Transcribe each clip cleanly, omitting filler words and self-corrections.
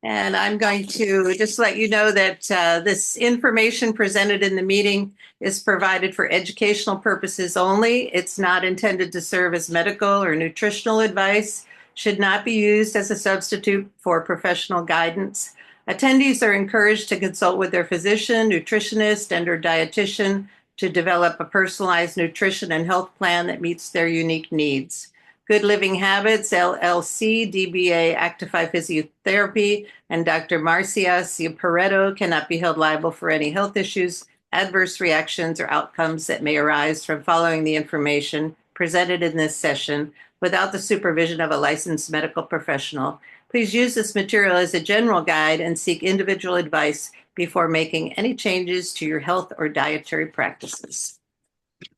And I'm going to just let you know that this information presented in the meeting is provided for educational purposes only. It's not intended to serve as medical or nutritional advice, should not be used as a substitute for professional guidance. Attendees are encouraged to consult with their physician, nutritionist, and/or dietitian to develop a personalized nutrition and health plan that meets their unique needs. Good Living Habits, LLC, DBA Actify Physiotherapy, and Dr. Marcia Perretto cannot be held liable for any health issues, adverse reactions, or outcomes that may arise from following the information presented in this session without the supervision of a licensed medical professional. Please use this material as a general guide and seek individual advice before making any changes to your health or dietary practices.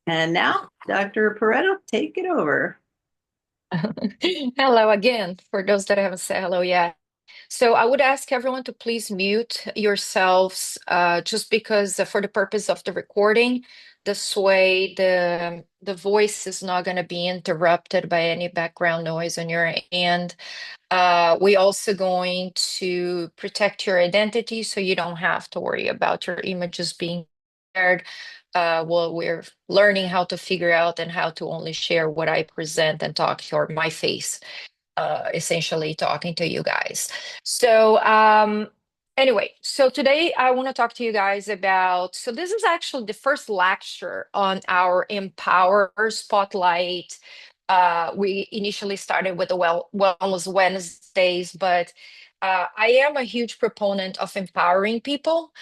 And now, Dr. Perretto, take it over. Hello again, for those that haven't said hello yet. So I would ask everyone to please mute yourselves just because for the purpose of the recording, this way the voice is not going to be interrupted by any background noise on your end. We also going to protect your identity so you don't have to worry about your images being shared. Well, we're learning how to figure out and how to only share what I present and talk or my face, essentially talking to you guys. Anyway, so today I want to talk to you guys about, so this is actually the first lecture on our Empower Spotlight. We initially started with the Wellness Wednesdays, but I am a huge proponent of empowering people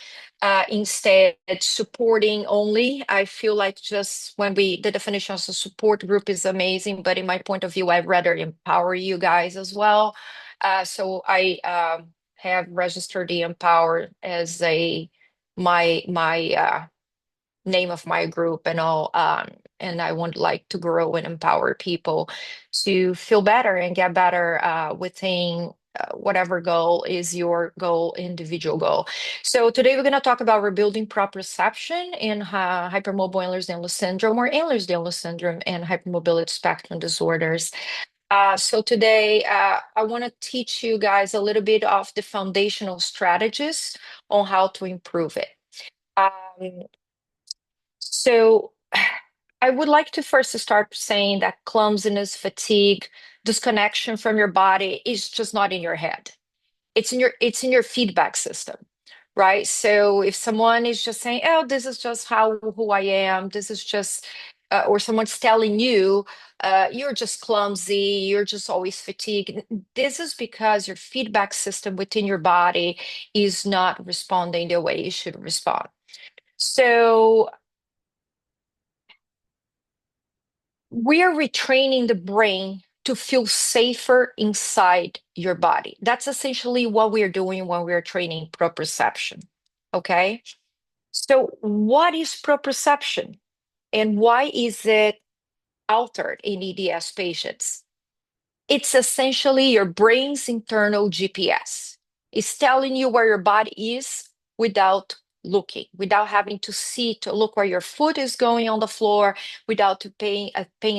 instead supporting only. I feel like just when the definition of a support group is amazing, but in my point of view, I'd rather empower you guys as well. So I have registered the Empower as my name of my group and all. And I would like to grow and empower people to feel better and get better within whatever goal is your goal, individual goal. So today we're going to talk about rebuilding proprioception in hypermobile Ehlers-Danlos syndrome or Ehlers-Danlos syndrome and hypermobility spectrum disorders. So today I want to teach you guys a little bit of the foundational strategies on how to improve it. Um, so I would like to first start saying that clumsiness, fatigue, disconnection from your body is just not in your head. It's in your feedback system, right? So if someone is just saying, "Oh, this is just how who I am," this is just, or someone's telling you, "You're just clumsy, you're just always fatigued." This is because your feedback system within your body is not responding the way it should respond. So we are retraining the brain to feel safer inside your body. That's essentially what we are doing when we are training proprioception. Okay. So, what is proprioception and why is it altered in EDS patients? It's essentially your brain's internal GPS. It's telling you where your body is without looking, without having to see to look where your foot is going on the floor, without paying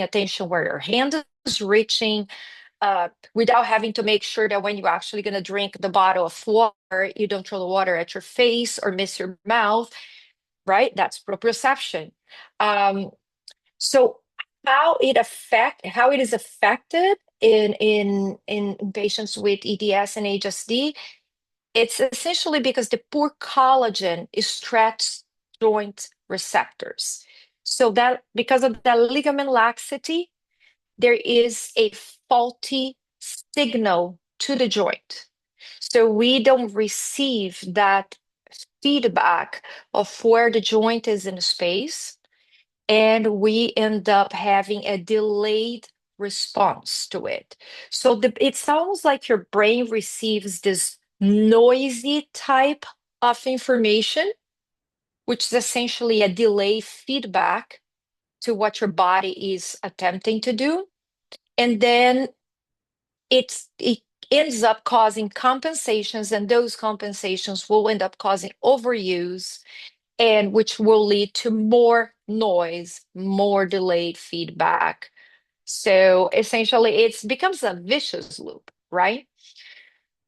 attention where your hand is reaching, without having to make sure that when you're actually going to drink the bottle of water, you don't throw the water at your face or miss your mouth, right? That's proprioception. Um, so how it is affected in patients with EDS and HSD, it's essentially because the poor collagen is stretched joint receptors. So that because of the ligament laxity, there is a faulty signal to the joint. So we don't receive that feedback of where the joint is in space, and we end up having a delayed response to it. So it sounds like your brain receives this noisy type of information, which is essentially a delay feedback to what your body is attempting to do. And then it ends up causing compensations, and those compensations will end up causing overuse, and which will lead to more noise, more delayed feedback. So essentially, it becomes a vicious loop, right?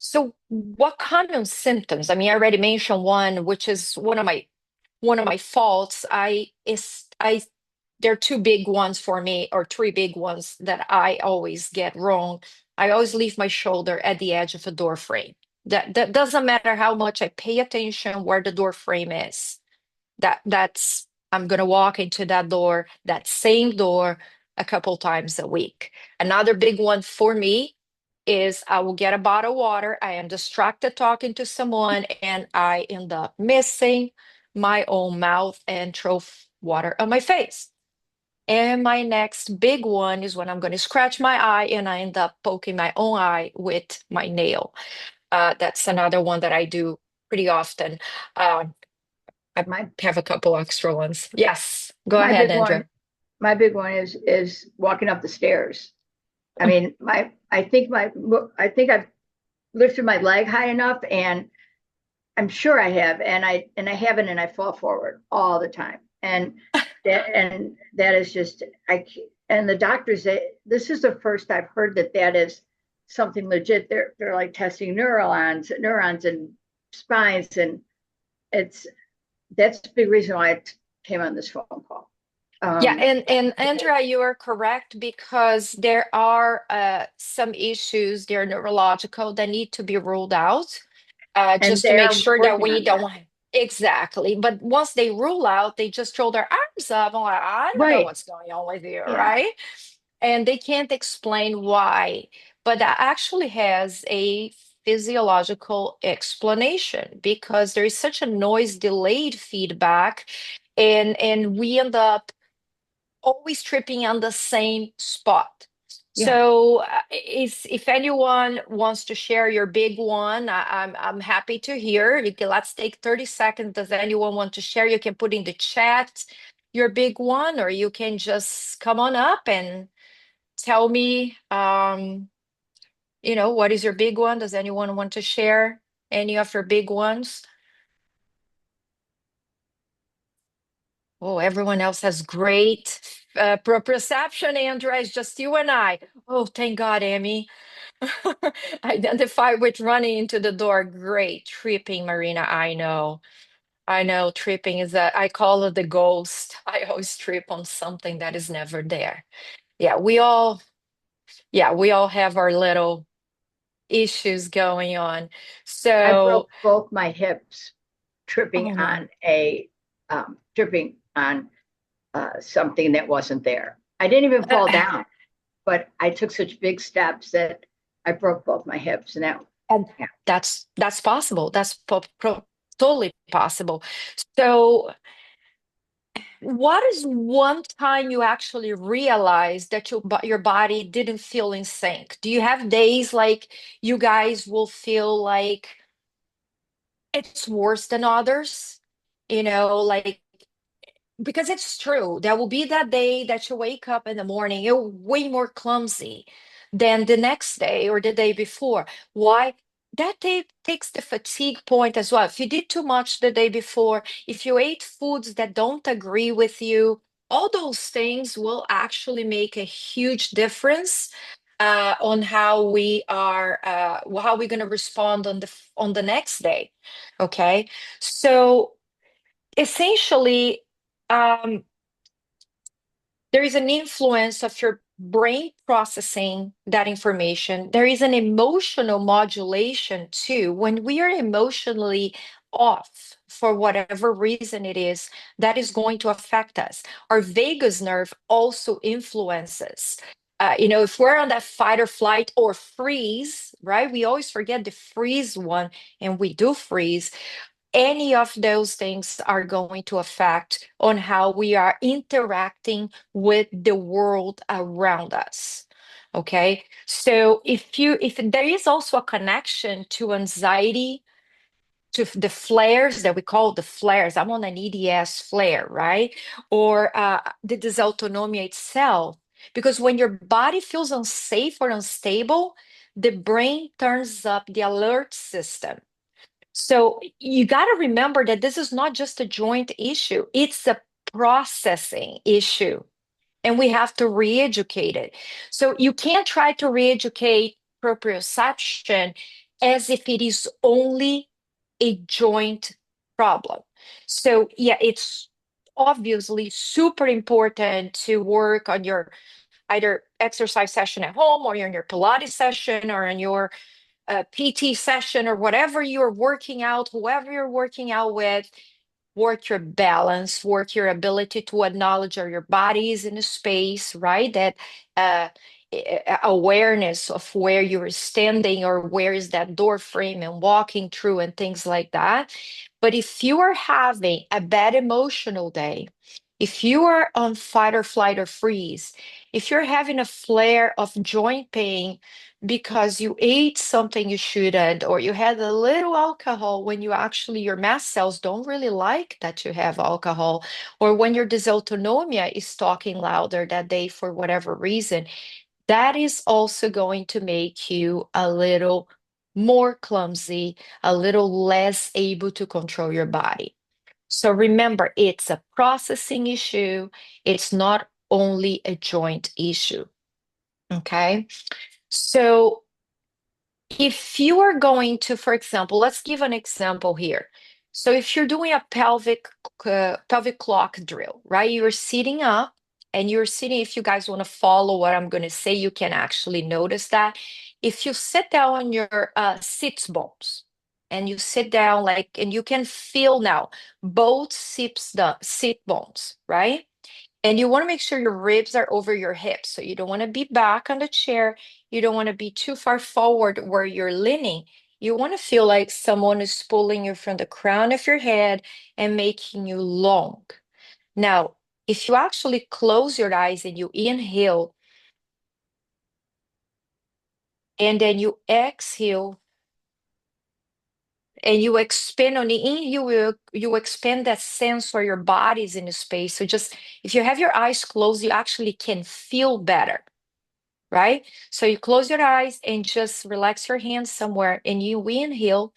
So what common symptoms? I mean, I already mentioned one, which is one of my faults. There are two big ones for me, or three big ones that I always get wrong. I always leave my shoulder at the edge of a door frame. That doesn't matter how much I pay attention where the door frame is. That's I'm gonna walk into that door, that same door, a couple times a week. Another big one for me is I will get a bottle of water. I am distracted talking to someone, and I end up missing my own mouth and throw water on my face. And my next big one is when I'm going to scratch my eye and I end up poking my own eye with my nail. That's another one that I do pretty often. Uh, I My have a couple extra ones. Yes, go my ahead, big Andrea. one, my big one is walking up the stairs. I mean, I think I've lifted my leg high enough, and I'm sure I have, and I haven't, and I fall forward all the time, and that is just and the doctors say this is the first I've heard that is something legit. They're like testing neurons and spines, and it's that's the big reason why I came on this phone call. Yeah, Um, and Andrea, you are correct because there are some issues, they're neurological, that need to be ruled out, and just to make they're sure that working we on that. don't exactly. But once they rule out, they just throw their arms up. I'm like, I don't know Right. what's going on with you, Yeah. right? And they can't explain why, but that actually has a physiological explanation because there is such a noise delayed feedback, and we end up always tripping on the same spot. Yeah. So, if anyone wants to share your big one, I'm happy to hear. Let's take 30 seconds. Does anyone want to share? You can put in the chat your big one, or you can just come on up and tell me, what is your big one? Does anyone want to share any of your big ones? Oh, everyone else has great proprioception, Andrea. It's just you and I. Oh, thank God, Amy. Identify with running into the door. Great. Tripping, Marina. I know. I know tripping is that I call it the ghost. I always trip on something that is never there. Yeah, we all have our little issues going on. I So, broke both my hips oh no. tripping on something that wasn't there. I didn't even fall down, but I took such big steps that I broke both my hips, and that And yeah. that's possible. That's totally possible. So, what is one time you actually realized that your body didn't feel in sync? Do you have days like you guys will feel like it's worse than others? Like, because it's true. There will be that day that you wake up in the morning, you're way more clumsy than the next day or the day before. Why? That day takes the fatigue point as well. If you did too much the day before, if you ate foods that don't agree with you, all those things will actually make a huge difference on how we're going to respond on the next day. Okay, so essentially, um, there is an influence of your brain processing that information. There is an emotional modulation too. When we are emotionally off for whatever reason it is, that is going to affect us. Our vagus nerve also influences. If we're on that fight or flight or freeze, right? We always forget the freeze one, and we do freeze. Any of those things are going to affect on how we are interacting with the world around us. Okay, so if there is also a connection to anxiety, to the flares that we call the flares, I'm on an EDS flare, right? Or the dysautonomia itself, because when your body feels unsafe or unstable, the brain turns up the alert system. So you got to remember that this is not just a joint issue, it's a processing issue, and we have to re-educate it. So you can't try to re-educate proprioception as if it is only a joint problem. So, yeah, it's obviously super important to work on your either exercise session at home or in your Pilates session or in your PT session or whatever you're working out, whoever you're working out with. Work your balance, work your ability to acknowledge your body is in a space, right? That uh, awareness of where you're standing or where is that door frame and walking through and things like that. But if you are having a bad emotional day, if you are on fight or flight or freeze, if you're having a flare of joint pain because you ate something you shouldn't, or you had a little alcohol when you actually, your mast cells don't really like that you have alcohol, or when your dysautonomia is talking louder that day for whatever reason, that is also going to make you a little more clumsy, a little less able to control your body. So remember, it's a processing issue. It's not only a joint issue. Okay. So if you are going to, for example, let's give an example here. So if you're doing a pelvic clock drill, right? You're sitting up and you're sitting, if you guys want to follow what I'm going to say, you can actually notice that. If you sit down on your sits bones and you sit down like, and you can feel now both sit bones, right? And you want to make sure your ribs are over your hips. So you don't want to be back on the chair. You don't want to be too far forward where you're leaning. You want to feel like someone is pulling you from the crown of your head and making you long. Now, if you actually close your eyes and you inhale, and then you exhale, and you expand on the inhale, you expand that sense where your body's in a space. So just if you have your eyes closed, you actually can feel better. Right? So you close your eyes and just relax your hands somewhere and you inhale.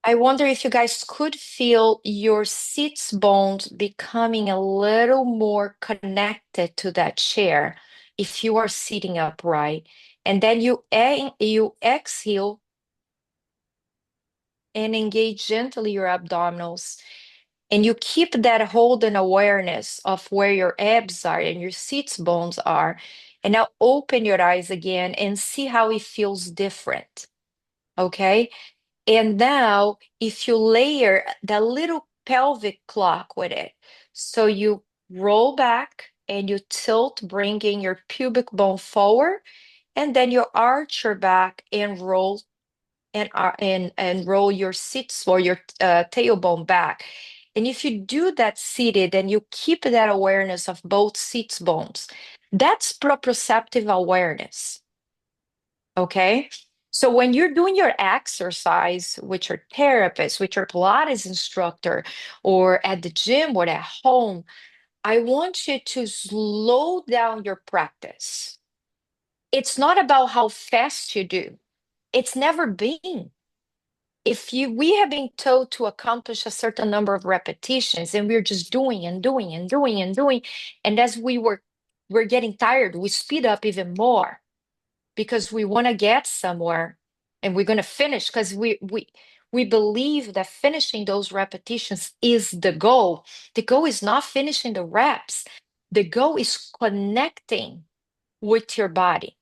I wonder if you guys could feel your sits bones becoming a little more connected to that chair if you are sitting upright. And then you exhale and engage gently your abdominals. And you keep that hold and awareness of where your abs are and your sits bones are. And now open your eyes again and see how it feels different. Okay. And now, if you layer that little pelvic clock with it, so you roll back and you tilt, bringing your pubic bone forward, and then you arch your back and roll and roll your sits or your tailbone back. And if you do that seated and you keep that awareness of both sits bones, that's proprioceptive awareness. Okay. So when you're doing your exercise with your therapist, with your Pilates instructor, or at the gym or at home, I want you to slow down your practice. It's not about how fast you do. It's never been. If we have been told to accomplish a certain number of repetitions and we're just doing and doing and doing and doing, and as we're getting tired, we speed up even more because we want to get somewhere and we're going to finish because we believe that finishing those repetitions is the goal. The goal is not finishing the reps. The goal is connecting with your body.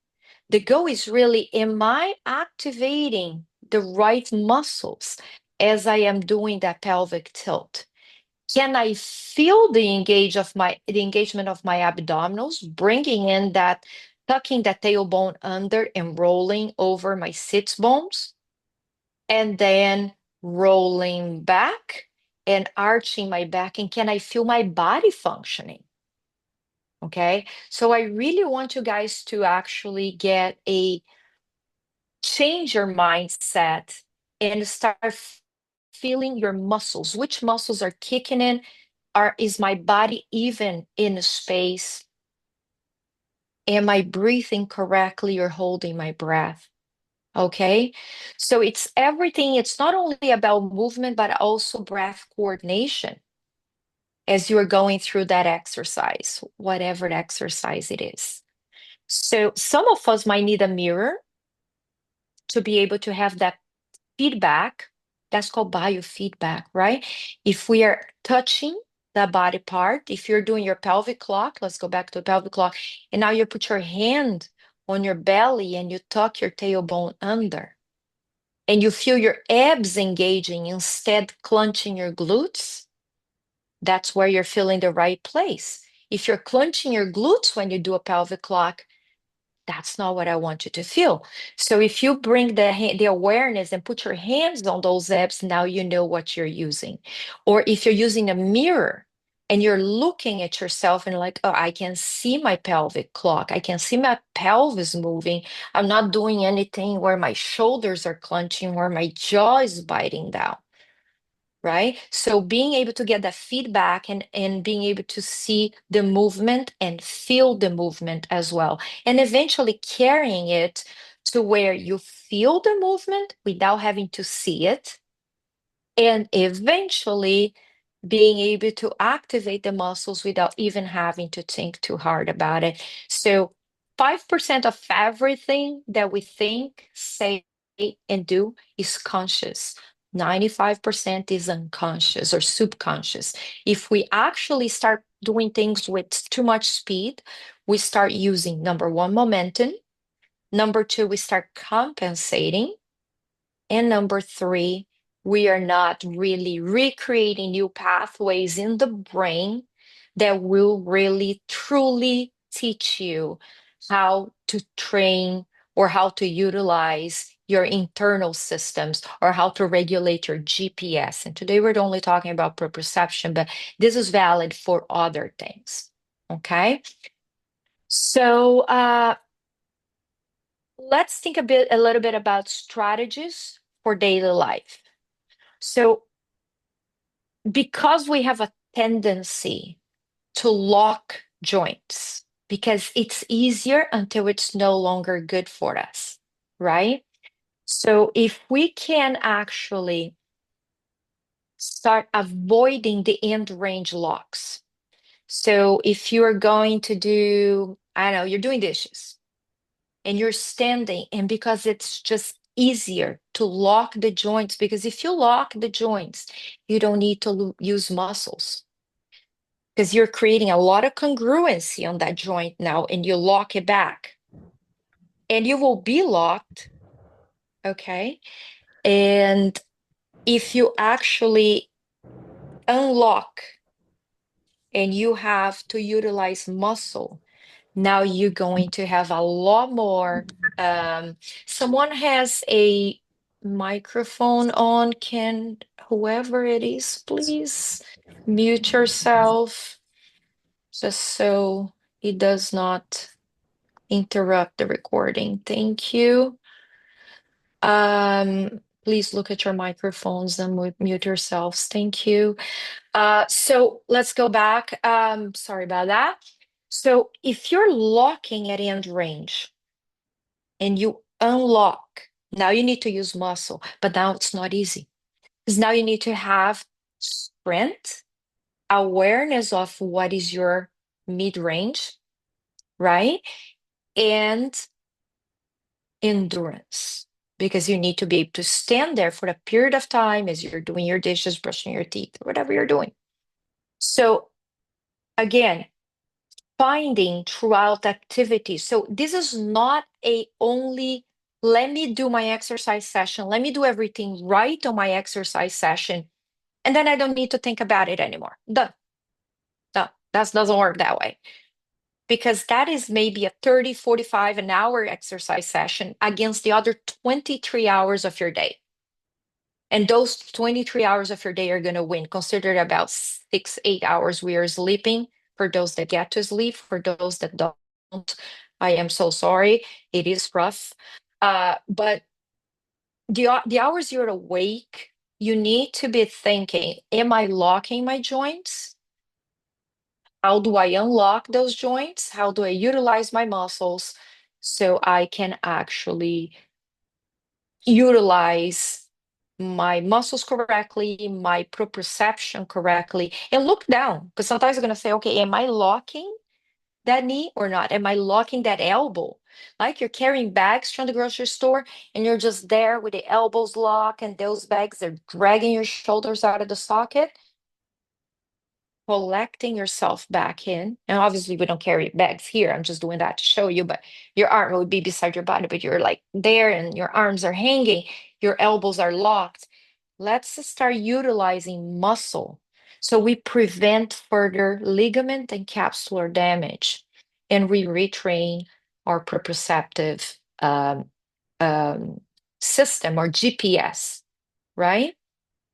The goal is really, am I activating the right muscles as I am doing that pelvic tilt? Can I feel the engagement of my abdominals, bringing in that, tucking that tailbone under and rolling over my sits bones, and then rolling back and arching my back? And can I feel my body functioning? Okay, so I really want you guys to actually change your mindset and start feeling your muscles. Which muscles are kicking in? Is my body even in a space? Am I breathing correctly or holding my breath? Okay. So it's everything. It's not only about movement, but also breath coordination as you are going through that exercise, whatever exercise it is. So some of us might need a mirror to be able to have that feedback. That's called biofeedback, right? If we are touching the body part, if you're doing your pelvic clock, let's go back to pelvic clock, and now you put your hand on your belly and you tuck your tailbone under, and you feel your abs engaging instead clenching your glutes, that's where you're feeling the right place. If you're clenching your glutes when you do a pelvic clock, that's not what I want you to feel. So if you bring the awareness and put your hands on those abs, now you know what you're using. Or if you're using a mirror and you're looking at yourself and like, oh, I can see my pelvic clock. I can see my pelvis moving. I'm not doing anything where my shoulders are clenching, where my jaw is biting down. Right? So being able to get that feedback and being able to see the movement and feel the movement as well. And eventually carrying it to where you feel the movement without having to see it. And eventually being able to activate the muscles without even having to think too hard about it. So 5% of everything that we think, say, and do is conscious. 95% is unconscious or subconscious. If we actually start doing things with too much speed, we start using number one, momentum. Number two, we start compensating. And number three, we are not really recreating new pathways in the brain that will really truly teach you how to train or how to utilize your internal systems or how to regulate your GPS. And today we're only talking about proprioception, but this is valid for other things. Okay. So let's think a little bit about strategies for daily life. So, because we have a tendency to lock joints, because it's easier until it's no longer good for us, right? So, if we can actually start avoiding the end range locks. So, if you're going to do, I don't know, you're doing dishes and you're standing, and because it's just easier to lock the joints, because if you lock the joints, you don't need to use muscles because you're creating a lot of congruency on that joint now, and you lock it back and you will be locked. Okay. And if you actually unlock and you have to utilize muscle, now you're going to have a lot more. Someone has a microphone on. Can whoever it is, please mute yourself just so it does not interrupt the recording. Thank you. Please look at your microphones and mute yourselves. Thank you. So let's go back. Sorry about that. So if you're locking at end range and you unlock, now you need to use muscle, but now it's not easy because now you need to have strength, awareness of what is your mid-range, right? And endurance, because you need to be able to stand there for a period of time as you're doing your dishes, brushing your teeth, whatever you're doing. So again, finding throughout activity. So this is not a only, let me do my exercise session, let me do everything right on my exercise session, and then I don't need to think about it anymore. Done. Done. That doesn't work that way. Because that is maybe a 30, 45 an hour exercise session against the other 23 hours of your day. And those 23 hours of your day are going to win. Consider about 6, 8 hours we are sleeping. For those that get to sleep, for those that don't, I am so sorry. It is rough. But the hours you're awake, you need to be thinking, am I locking my joints? How do I unlock those joints? How do I utilize my muscles so I can actually utilize my muscles correctly, my proprioception correctly, and look down? Because sometimes I'm going to say, okay, am I locking that knee or not? Am I locking that elbow? Like you're carrying bags from the grocery store and you're just there with the elbows locked and those bags are dragging your shoulders out of the socket, collecting yourself back in. And obviously, we don't carry bags here. I'm just doing that to show you, but your arm would be beside your body, but you're like there and your arms are hanging, your elbows are locked. Let's start utilizing muscle so we prevent further ligament and capsular damage and we retrain our proprioceptive um, system or GPS, right?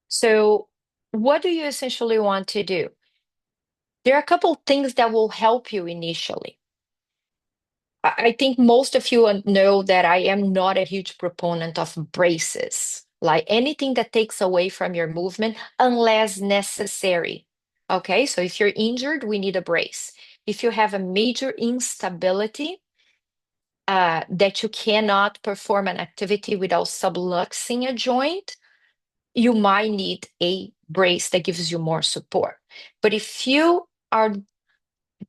So, what do you essentially want to do? There are a couple things that will help you initially. I think most of you know that I am not a huge proponent of braces, like anything that takes away from your movement unless necessary. Okay, so if you're injured, we need a brace. If you have a major instability that you cannot perform an activity without subluxing a joint, you might need a brace that gives you more support. But if you are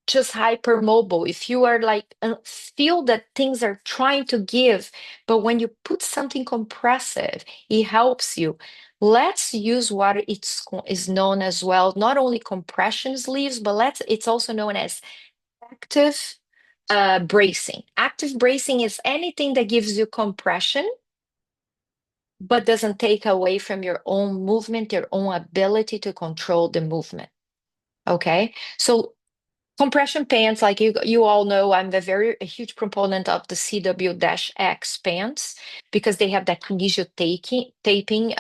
just hypermobile, if you are like feel that things are trying to give, but when you put something compressive, it helps you. Let's use what is known as well, not only compression sleeves, but it's also known as active bracing. Active bracing is anything that gives you compression, but doesn't take away from your own movement, your own ability to control the movement. Okay, so compression pants, like you all know, I'm a huge proponent of the CW-X pants because they have that kinesio taping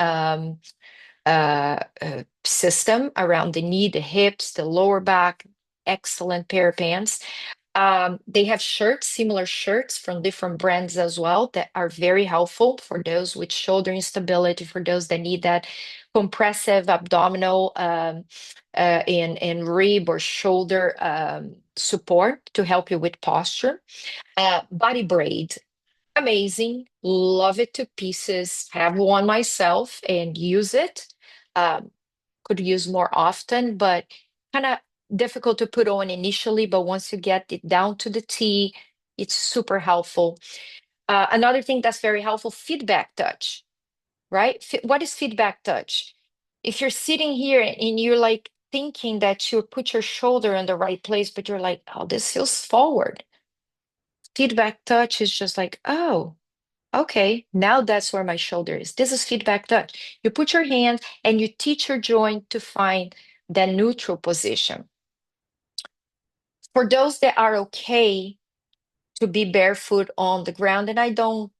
system around the knee, the hips, the lower back. Excellent pair of pants. They have shirts, similar shirts from different brands as well that are very helpful for those with shoulder instability, for those that need that compressive abdominal and rib or shoulder support to help you with posture. Body braid, amazing. Love it to pieces. Have one myself and use it. Um, could use more often, but kind of difficult to put on initially. But once you get it down to the T, it's super helpful. Another thing that's very helpful, feedback touch, right? What is feedback touch? If you're sitting here and you're like thinking that you put your shoulder in the right place, but you're like, oh, this feels forward. Feedback touch is just like, oh, okay, now that's where my shoulder is. This is feedback touch. You put your hand and you teach your joint to find that neutral position. For those that are okay to be barefoot on the ground, and I don't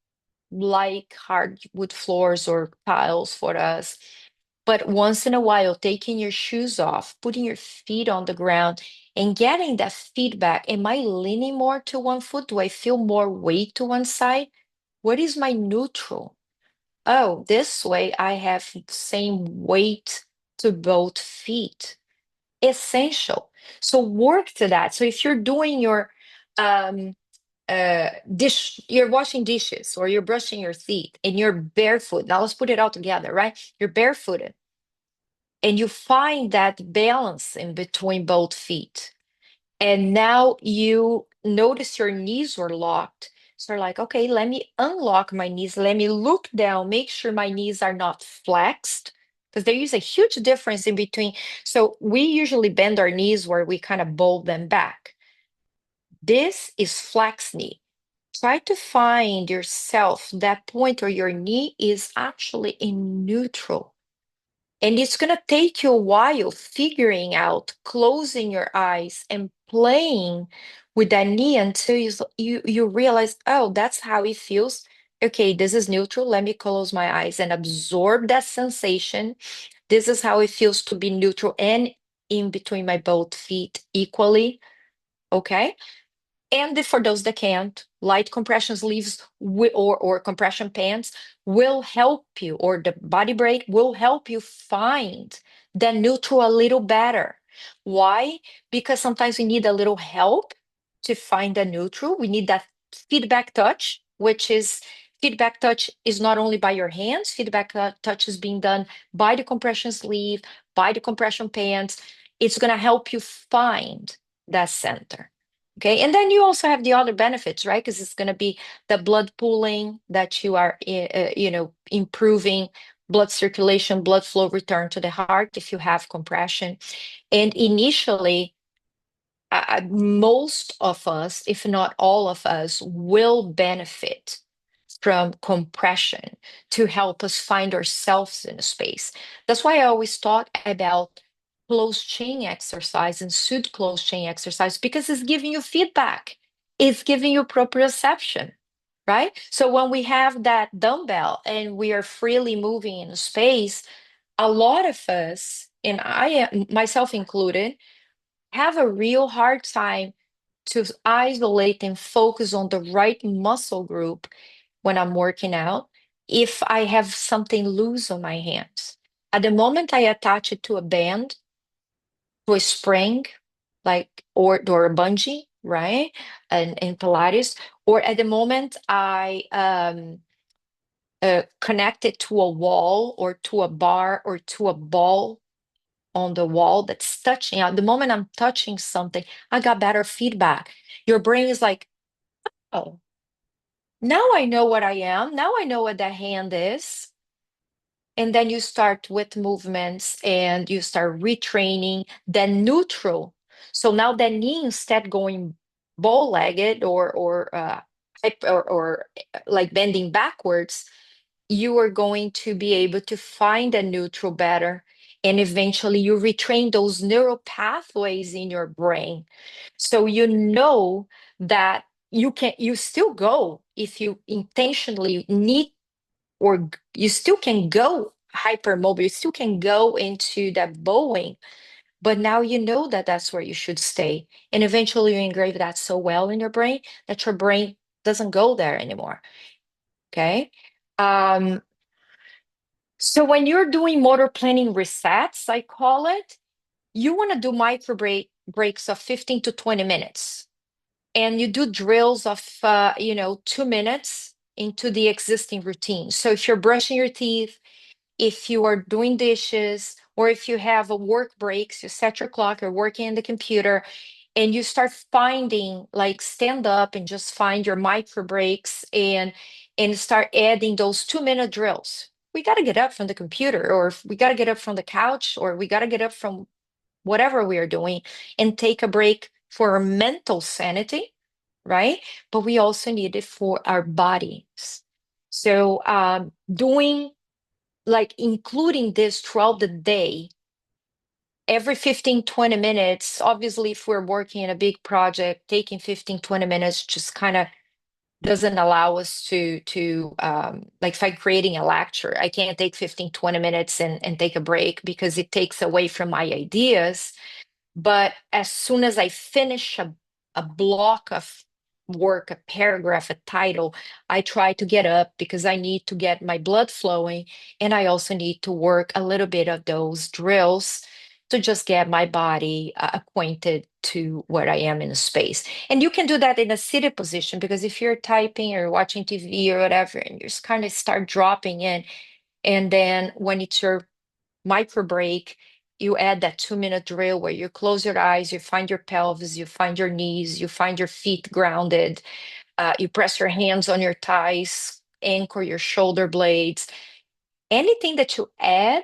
like hardwood floors or tiles for us, but once in a while, taking your shoes off, putting your feet on the ground, and getting that feedback. Am I leaning more to one foot? Do I feel more weight to one side? What is my neutral? Oh, this way I have same weight to both feet. Essential. So work to that. So if you're doing your um you're washing dishes or you're brushing your teeth and you're barefoot. Now let's put it all together, right? You're barefooted and you find that balance in between both feet. And now you notice your knees were locked. So you're like, okay, let me unlock my knees. Let me look down, make sure my knees are not flexed. Because there is a huge difference in between. So we usually bend our knees where we kind of bowl them back. This is flex knee. Try to find yourself that point where your knee is actually in neutral. And it's going to take you a while figuring out, closing your eyes and playing with that knee until you realize, oh, that's how it feels. Okay, this is neutral. Let me close my eyes and absorb that sensation. This is how it feels to be neutral and in between my both feet equally. Okay. And for those that can't, light compression sleeves or compression pants will help you, or the body braid will help you find that neutral a little better. Why? Because sometimes we need a little help to find the neutral. We need that feedback touch, which is feedback touch is not only by your hands, feedback touch is being done by the compression sleeve, by the compression pants. It's going to help you find that center. Okay, and then you also have the other benefits, right? Because it's going to be the blood pooling that you are, improving blood circulation, blood flow return to the heart if you have compression. And initially, most of us, if not all of us, will benefit from compression to help us find ourselves in a space. That's why I always talk about closed chain exercise and suit closed chain exercise because it's giving you feedback. It's giving you proprioception, right? So when we have that dumbbell and we are freely moving in space, a lot of us, and myself included, have a real hard time to isolate and focus on the right muscle group when I'm working out if I have something loose on my hands. At the moment I attach it to a band, to a spring, like or a bungee, right? And in Pilates, or at the moment I connect it to a wall or to a bar or to a ball on the wall that's touching. At the moment I'm touching something, I got better feedback. Your brain is like, oh, now I know what I am. Now I know what that hand is. And then you start with movements and you start retraining, then neutral. So now that knee, instead going bow-legged or like bending backwards, you are going to be able to find a neutral better. And eventually you retrain those neural pathways in your brain. So you know that you still go if you intentionally need, you still can go hypermobile, you still can go into that bowing, but now you know that that's where you should stay. And eventually you engrave that so well in your brain that your brain doesn't go there anymore. Okay. Um, so when you're doing motor planning resets, I call it, you want to do micro breaks of 15 to 20 minutes. And you do drills of 2 minutes into the existing routine. So if you're brushing your teeth, if you are doing dishes, or if you have a work breaks, you set your clock, you're working in the computer, and you start finding, like, stand up and just find your micro breaks and start adding those 2-minute drills. We got to get up from the computer, or we got to get up from the couch, or we got to get up from whatever we are doing and take a break for our mental sanity, right? But we also need it for our bodies. So doing, like, including this throughout the day, every 15, 20 minutes, obviously if we're working in a big project, taking 15, 20 minutes just kind of doesn't allow us to like, if I'm creating a lecture, I can't take 15, 20 minutes and take a break because it takes away from my ideas. But as soon as I finish a block of work, a paragraph, a title, I try to get up because I need to get my blood flowing. And I also need to work a little bit of those drills to just get my body acquainted to where I am in the space. And you can do that in a seated position, because if you're typing or watching TV or whatever, and you just kind of start dropping in, and then when it's your micro break, you add that 2-minute drill where you close your eyes, you find your pelvis, you find your knees, you find your feet grounded, you press your hands on your thighs, anchor your shoulder blades. Anything that you add,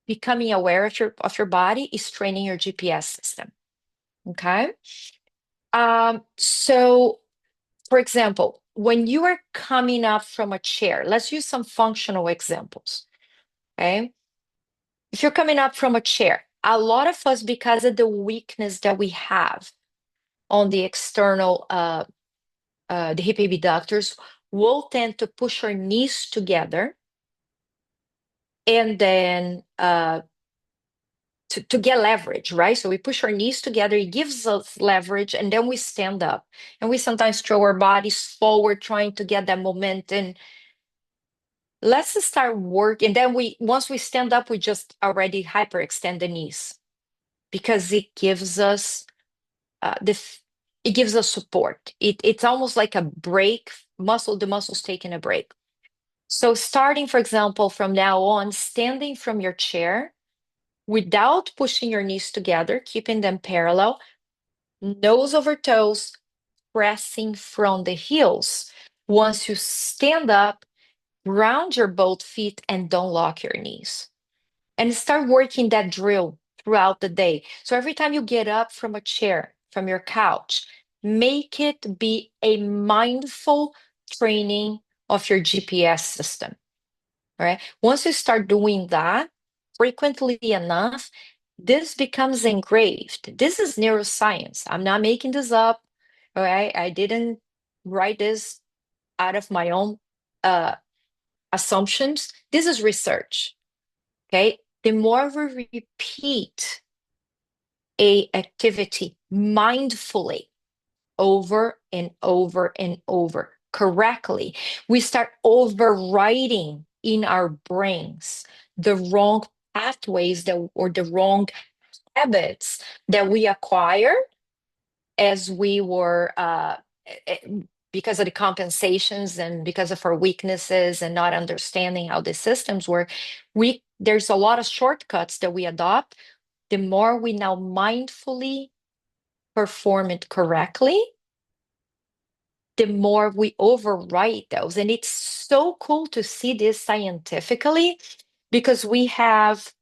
becoming aware of your body, is training your GPS system. Okay. So for example, when you are coming up from a chair, let's use some functional examples. Okay. If you're coming up from a chair, a lot of us, because of the weakness that we have on the external, the hip abductors, will tend to push our knees together and then to get leverage, right? So we push our knees together, it gives us leverage, and then we stand up. And we sometimes throw our bodies forward trying to get that momentum. Let's just start working. Then once we stand up, we just already hyperextend the knees because it gives us it gives us support. It's almost like a break, the muscle's taking a break. So starting, for example, from now on, standing from your chair without pushing your knees together, keeping them parallel, nose over toes, pressing from the heels. Once you stand up, ground your both feet and don't lock your knees. And start working that drill throughout the day. So every time you get up from a chair, from your couch, make it be a mindful training of your GPS system. All right. Once you start doing that frequently enough, this becomes engraved. This is neuroscience. I'm not making this up. All right. I didn't write this out of my own uh, assumptions. This is research. Okay. The more we repeat a activity mindfully over and over and over correctly, we start overriding in our brains the wrong pathways that or the wrong habits that we acquire as we were eh, because of the compensations and because of our weaknesses and not understanding how the systems work, there's a lot of shortcuts that we adopt. The more we now mindfully perform it correctly, the more we overwrite those. And it's so cool to see this scientifically because we have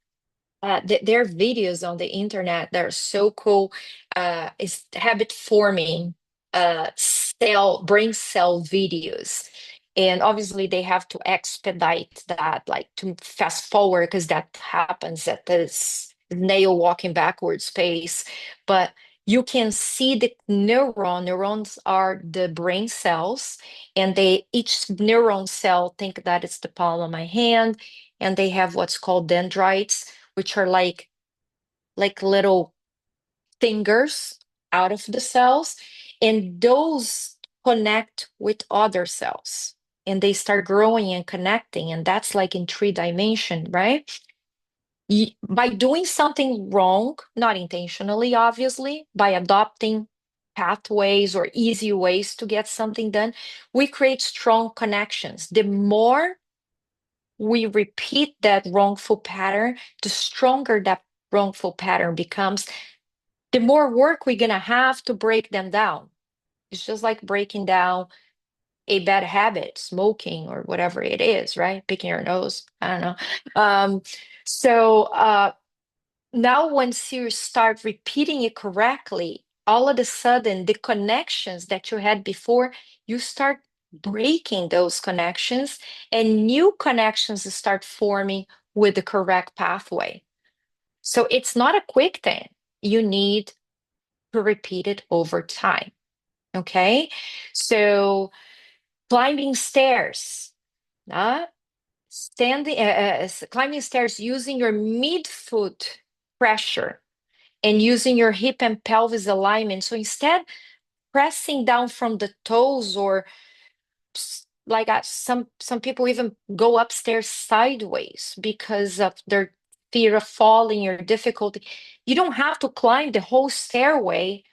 there are videos on the internet that are so cool. It's habit forming brain cell videos. And obviously they have to expedite that, like to fast forward, because that happens at this snail walking backwards pace. But you can see the neurons are the brain cells, and each neuron cell think that it's the palm of my hand, and they have what's called dendrites, which are like little fingers out of the cells, and those connect with other cells and they start growing and connecting, and that's like in 3 dimension, right? By doing something wrong, not intentionally, obviously, by adopting pathways or easy ways to get something done, we create strong connections. The more we repeat that wrongful pattern, the stronger that wrongful pattern becomes, the more work we're going to have to break them down. It's just like breaking down a bad habit, smoking or whatever it is, right? Picking your nose. I don't know. So now once you start repeating it correctly, all of a sudden the connections that you had before, you start breaking those connections and new connections start forming with the correct pathway. So it's not a quick thing. You need to repeat it over time. Okay. So climbing stairs, climbing stairs using your midfoot pressure and using your hip and pelvis alignment. So instead, pressing down from the toes, or like some people even go upstairs sideways because of their fear of falling or difficulty. You don't have to climb the whole stairway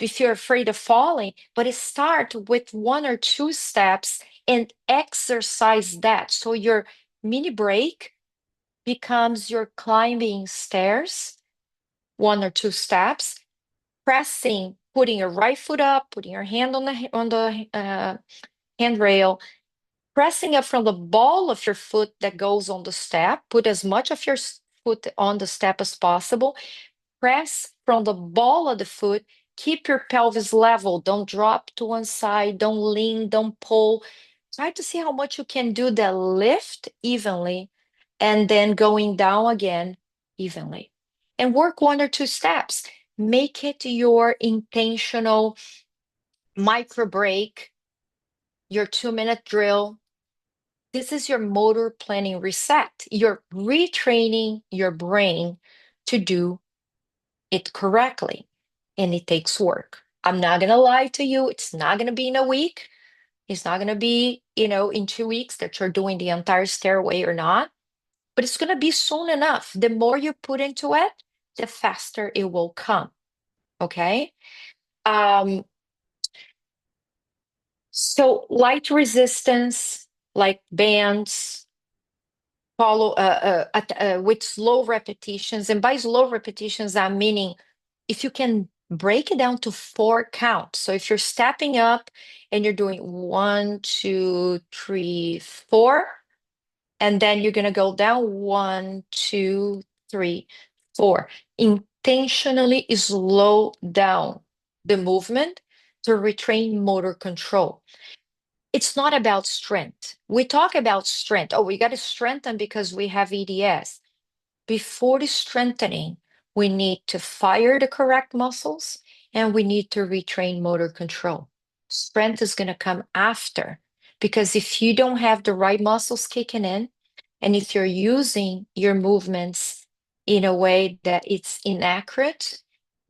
if you're afraid of falling, but it start with 1 or 2 steps and exercise that. So your mini break becomes your climbing stairs, 1 or 2 steps, pressing, putting your right foot up, putting your hand on the handrail, pressing up from the ball of your foot that goes on the step. Put as much of your foot on the step as possible. Press from the ball of the foot. Keep your pelvis level. Don't drop to one side. Don't lean. Don't pull. Try to see how much you can do the lift evenly and then going down again evenly. And work 1 or 2 steps. Make it your intentional micro break, your 2-minute drill. This is your motor planning reset. You're retraining your brain to do it correctly, and it takes work. I'm not going to lie to you. It's not going to be in a week. It's not going to be, in 2 weeks that you're doing the entire stairway or not, but it's going to be soon enough. The more you put into it, the faster it will come. Okay. Um, so light resistance, like bands, follow with slow repetitions. And by slow repetitions, I'm meaning if you can break it down to 4 counts. So if you're stepping up and you're doing 1, 2, 3, 4, and then you're going to go down 1, 2, 3, 4. Intentionally slow down the movement to retrain motor control. It's not about strength. We talk about strength. Oh, we got to strengthen because we have EDS. Before the strengthening, we need to fire the correct muscles and we need to retrain motor control. Strength is going to come after, because if you don't have the right muscles kicking in, and if you're using your movements in a way that it's inaccurate,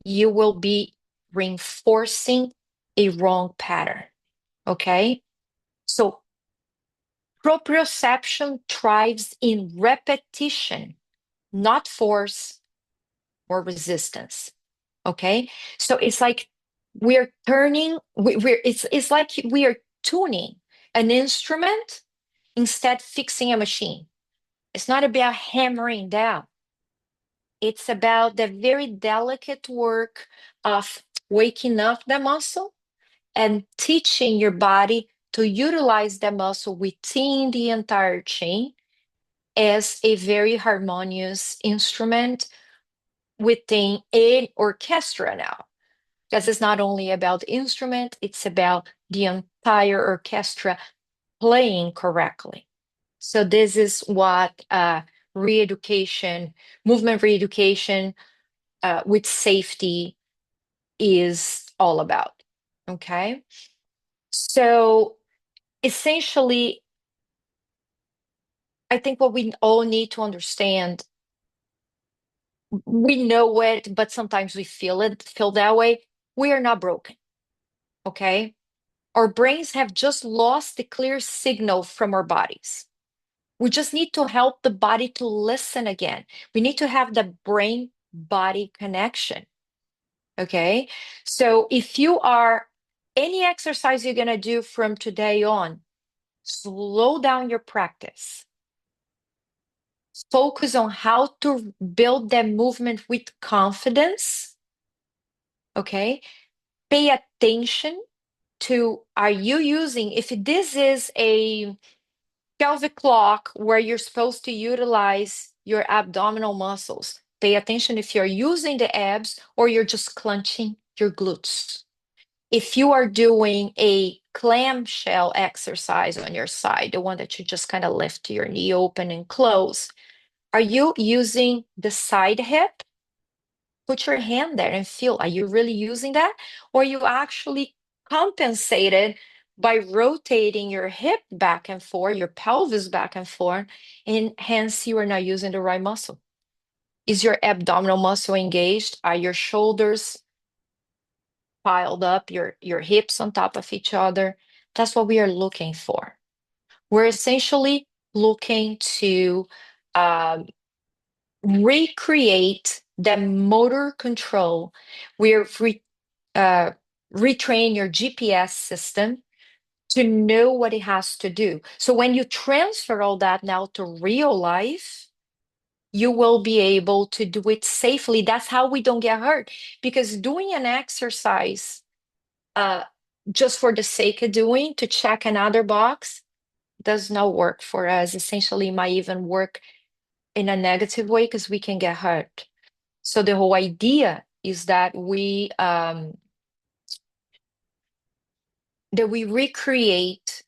you will be reinforcing a wrong pattern. Okay? So proprioception thrives in repetition, not force or resistance. Okay? So it's like we're turning, it's like we are tuning an instrument instead fixing a machine. It's not about hammering down. It's about the very delicate work of waking up the muscle and teaching your body to utilize the muscle within the entire chain as a very harmonious instrument within an orchestra now. Because it's not only about the instrument, it's about the entire orchestra playing correctly. So this is what re-education, movement re-education with safety is all about. Okay. So essentially, I think what we all need to understand, we know it, but sometimes we feel that way. We are not broken. Okay. Our brains have just lost the clear signal from our bodies. We just need to help the body to listen again. We need to have the brain body connection. Okay. So if you are any exercise you're going to do from today on, slow down your practice. Focus on how to build that movement with confidence. Okay. Pay attention to, are you using, if this is a pelvic clock where you're supposed to utilize your abdominal muscles, pay attention if you're using the abs or you're just clenching your glutes. If you are doing a clamshell exercise on your side, the one that you just kind of lift your knee open and close, are you using the side hip? Put your hand there and feel, are you really using that? Or you actually compensated by rotating your hip back and forth, your pelvis back and forth, and hence you are not using the right muscle. Is your abdominal muscle engaged? Are your shoulders piled up, your hips on top of each other? That's what we are looking for. We're essentially looking to recreate the motor control. We're retrain your GPS system to know what it has to do. So when you transfer all that now to real life, you will be able to do it safely. That's how we don't get hurt. Because doing an exercise just for the sake of doing, to check another box, does not work for us. Essentially, it might even work in a negative way because we can get hurt. So the whole idea is that we recreate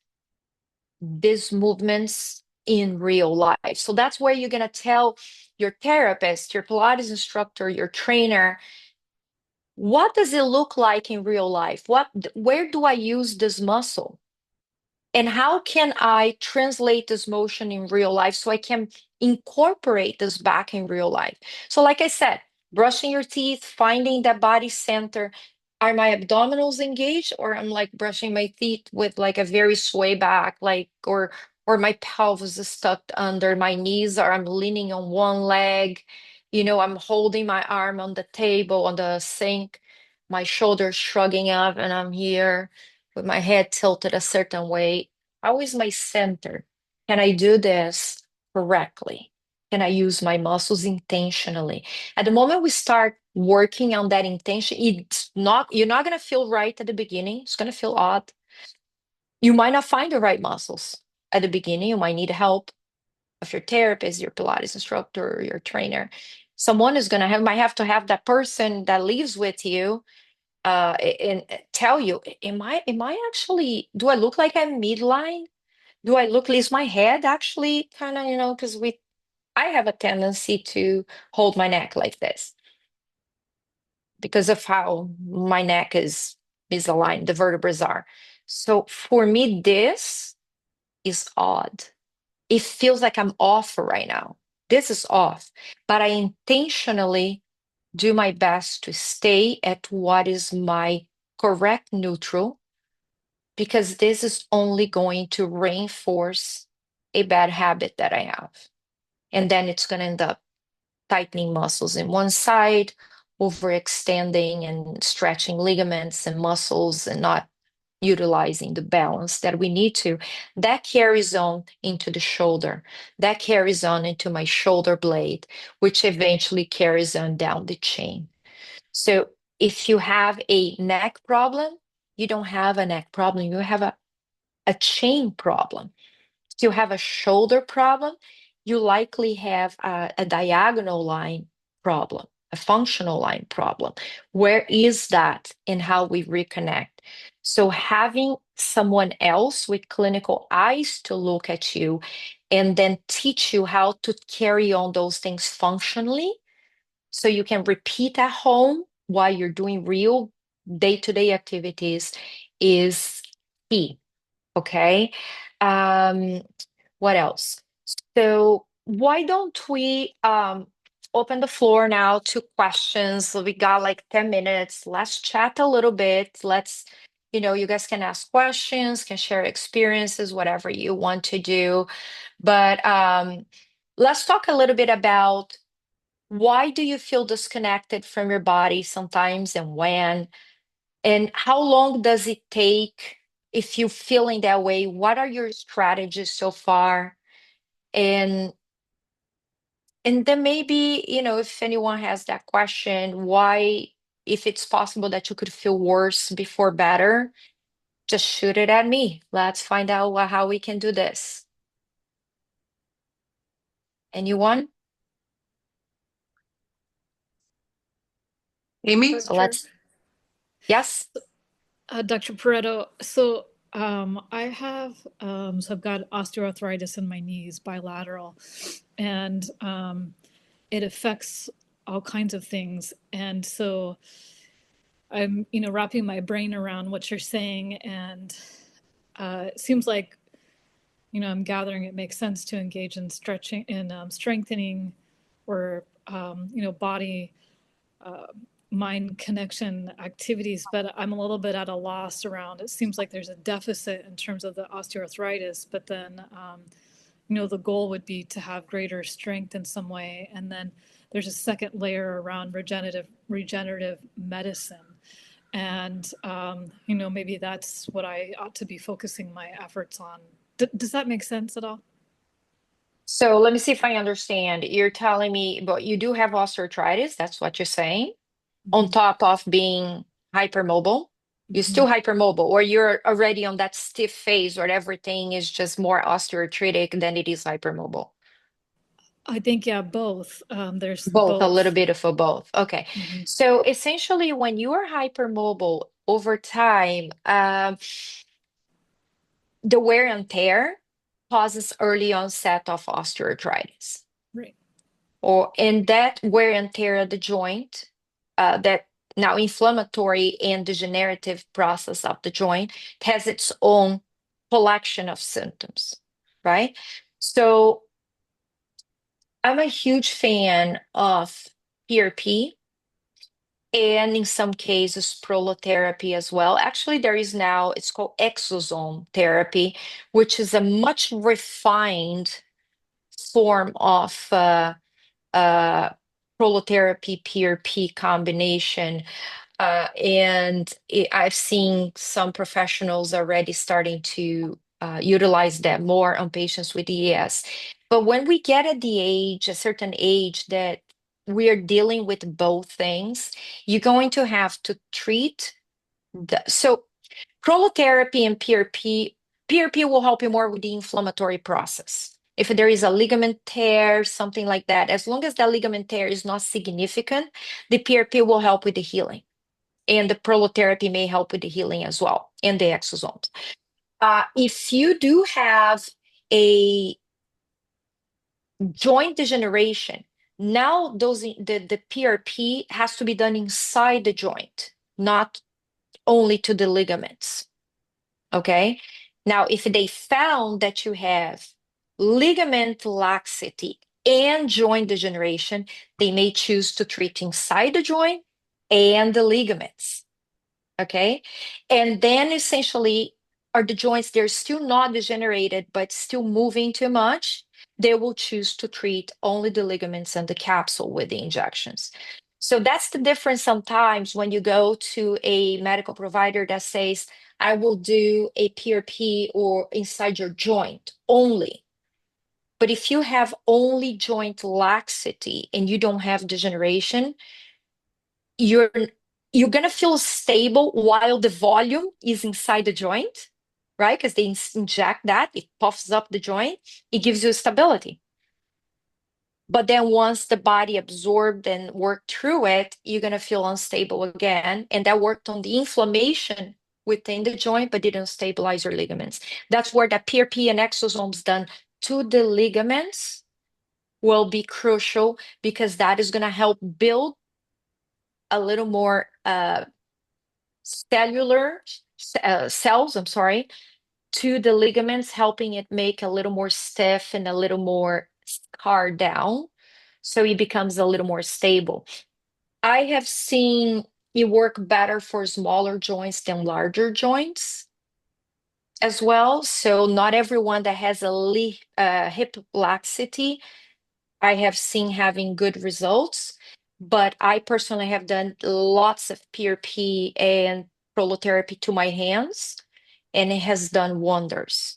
these movements in real life. So that's where you're gonna tell your therapist, your Pilates instructor, your trainer, what does it look like in real life? Where do I use this muscle? And how can I translate this motion in real life so I can incorporate this back in real life? So, like I said, brushing your teeth, finding that body center. Are my abdominals engaged, or I'm like brushing my teeth with like a very sway back, like, or my pelvis is tucked under my knees, or I'm leaning on one leg, I'm holding my arm on the table, on the sink, my shoulders shrugging up, and I'm here with my head tilted a certain way. How is my center? Can I do this correctly? Can I use my muscles intentionally? At the moment we start working on that intention. You're not going to feel right at the beginning. It's going to feel odd. You might not find the right muscles at the beginning. You might need help of your therapist, your Pilates instructor, or your trainer. Someone is gonna might have to have that person that lives with you and tell you, am I actually, do I look like I'm midline? Do I look, is my head actually kind of, because I have a tendency to hold my neck like this because of how my neck is misaligned, the vertebrae are. So for me, this is odd. It feels like I'm off right now. This is off, but I intentionally do my best to stay at what is my correct neutral, because this is only going to reinforce a bad habit that I have. And then it's going to end up tightening muscles in one side, overextending and stretching ligaments and muscles, and not utilizing the balance that we need to. That carries on into the shoulder. That carries on into my shoulder blade, which eventually carries on down the chain. So if you have a neck problem, you don't have a neck problem, you have a chain problem. If you have a shoulder problem, you likely have a diagonal line problem, a functional line problem. Where is that in how we reconnect? So having someone else with clinical eyes to look at you and then teach you how to carry on those things functionally so you can repeat at home while you're doing real day-to-day activities is key. Okay. Um, what else? So why don't we open the floor now to questions? So we got like 10 minutes. Let's chat a little bit. You guys can ask questions, can share experiences, whatever you want to do. But let's talk a little bit about, why do you feel disconnected from your body sometimes, and when? And how long does it take if you're feeling that way? What are your strategies so far? And then maybe, if anyone has that question, why, if it's possible that you could feel worse before better, just shoot it at me. Let's find out how we can do this. Anyone? Amy? So let's, yes. Dr. Perretto, so I've got osteoarthritis in my knees, bilateral, and it affects all kinds of things. And so I'm, wrapping my brain around what you're saying, and it seems like, I'm gathering it makes sense to engage in stretching and strengthening, or body mind connection activities, but I'm a little bit at a loss around, it seems like there's a deficit in terms of the osteoarthritis, but then the goal would be to have greater strength in some way. And then there's a second layer around regenerative medicine. And maybe that's what I ought to be focusing my efforts on. Does that make sense at all? So let me see if I understand. You're telling me, but you do have osteoarthritis, that's what you're saying, on top of being hypermobile. You're still hypermobile, or you're already on that stiff phase where everything is just more osteoarthritic than it is hypermobile? I think, yeah, both. There's Both, a little both. bit of both. Okay. So essentially, when you are hypermobile over time, the wear and tear causes early onset of osteoarthritis. Right. And that wear and tear of the joint, that now inflammatory and degenerative process of the joint, has its own collection of symptoms, right? So I'm a huge fan of PRP, and in some cases prolotherapy as well. Actually, there is now, it's called exosome therapy, which is a much refined form of prolotherapy PRP combination. I've seen some professionals already starting to utilize that more on patients with ES. But when we get at a certain age that we are dealing with both things. You're going to have to treat so prolotherapy and PRP will help you more with the inflammatory process. If there is a ligament tear, something like that, as long as that ligament tear is not significant, the PRP will help with the healing. And the prolotherapy may help with the healing as well, and the exosomes. If you do have a joint degeneration, now the PRP has to be done inside the joint, not only to the ligaments. Okay. Now, if they found that you have ligament laxity and joint degeneration, they may choose to treat inside the joint and the ligaments. Okay. And then essentially, are the joints, they're still not degenerated, but still moving too much, they will choose to treat only the ligaments and the capsule with the injections. So that's the difference sometimes when you go to a medical provider that says, I will do a PRP or inside your joint only. But if you have only joint laxity and you don't have degeneration, you're going to feel stable while the volume is inside the joint, right? Because they inject that, it puffs up the joint, it gives you stability. But then once the body absorbed and worked through it, you're going to feel unstable again. And that worked on the inflammation within the joint, but didn't stabilize your ligaments. That's where the PRP and exosomes done to the ligaments will be crucial, because that is going to help build a little more cellular cells, I'm sorry, to the ligaments, helping it make a little more stiff and a little more scarred down, so it becomes a little more stable. I have seen it work better for smaller joints than larger joints as well. So not everyone that has a hip laxity, I have seen having good results. But I personally have done lots of PRP and prolotherapy to my hands, and it has done wonders.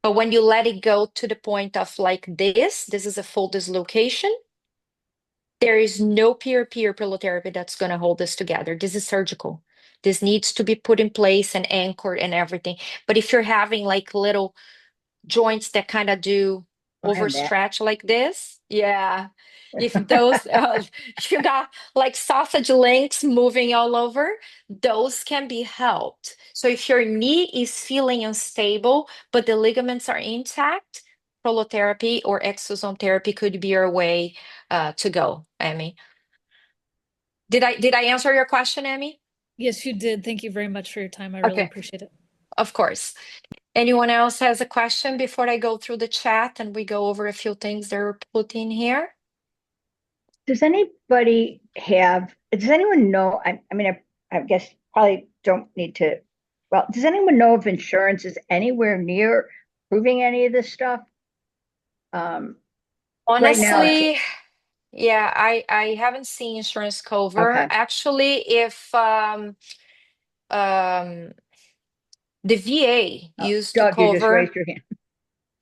But when you let it go to the point of like this is a full dislocation, there is no PRP or prolotherapy that's going to hold this together. This is surgical. This needs to be put in place and anchored and everything. But if you're having like little joints that kind of do I have that. overstretch like this, yeah. If those, if you got like sausage links moving all over, those can be helped. So if your knee is feeling unstable, but the ligaments are intact, prolotherapy or exosome therapy could be your way to go, Amy. Did I answer your question, Amy? Yes, you did. Thank you very much for your time. I really Okay, appreciate it. of course. Anyone else has a question before I go through the chat and we go over a few things that are put in here? Does anybody does anyone know? I mean, I guess probably don't need to. Well, does anyone know if insurance is anywhere near proving any of this stuff? Right now, Honestly, yeah, I haven't seen insurance cover. okay. Actually, if um the VA Oh, used to Doug, you just cover raised your hand.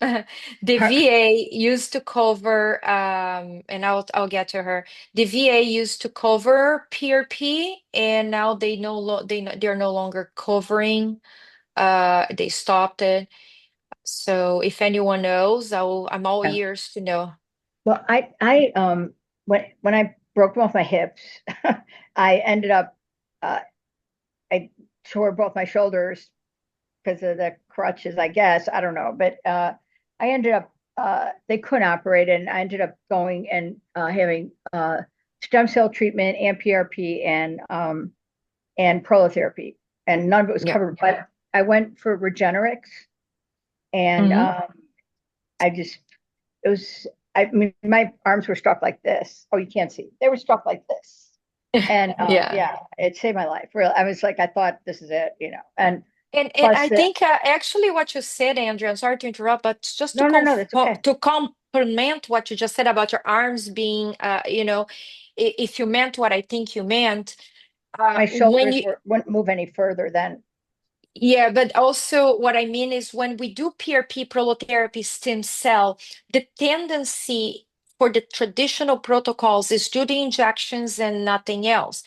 the VA used to cover and I'll get to her. The VA used to cover PRP, and now they're no longer covering. They stopped it. So if anyone knows, I'm all Yeah. ears to know. Well, when I broke both my hips, I ended up I tore both my shoulders because of the crutches, I guess. I don't know, but I ended up they couldn't operate, and I ended up going and having stem cell treatment and PRP and prolotherapy, and none of it was Yeah. covered. But I went for Regenerix, and I just it was. I mean, my arms were struck like this. Oh, you can't see. They were struck like this, and Yeah. yeah, it saved my life. Real, I was like, I thought this is it, and And plus I think actually what you said, Andrea, I'm sorry to interrupt, but just no, that's okay. to complement what you just said about your arms being, if you meant what I think you meant, My when shoulders wouldn't move any further than. yeah, but also what I mean is when we do PRP, prolotherapy, stem cell, the tendency for the traditional protocols is do the injections and nothing else.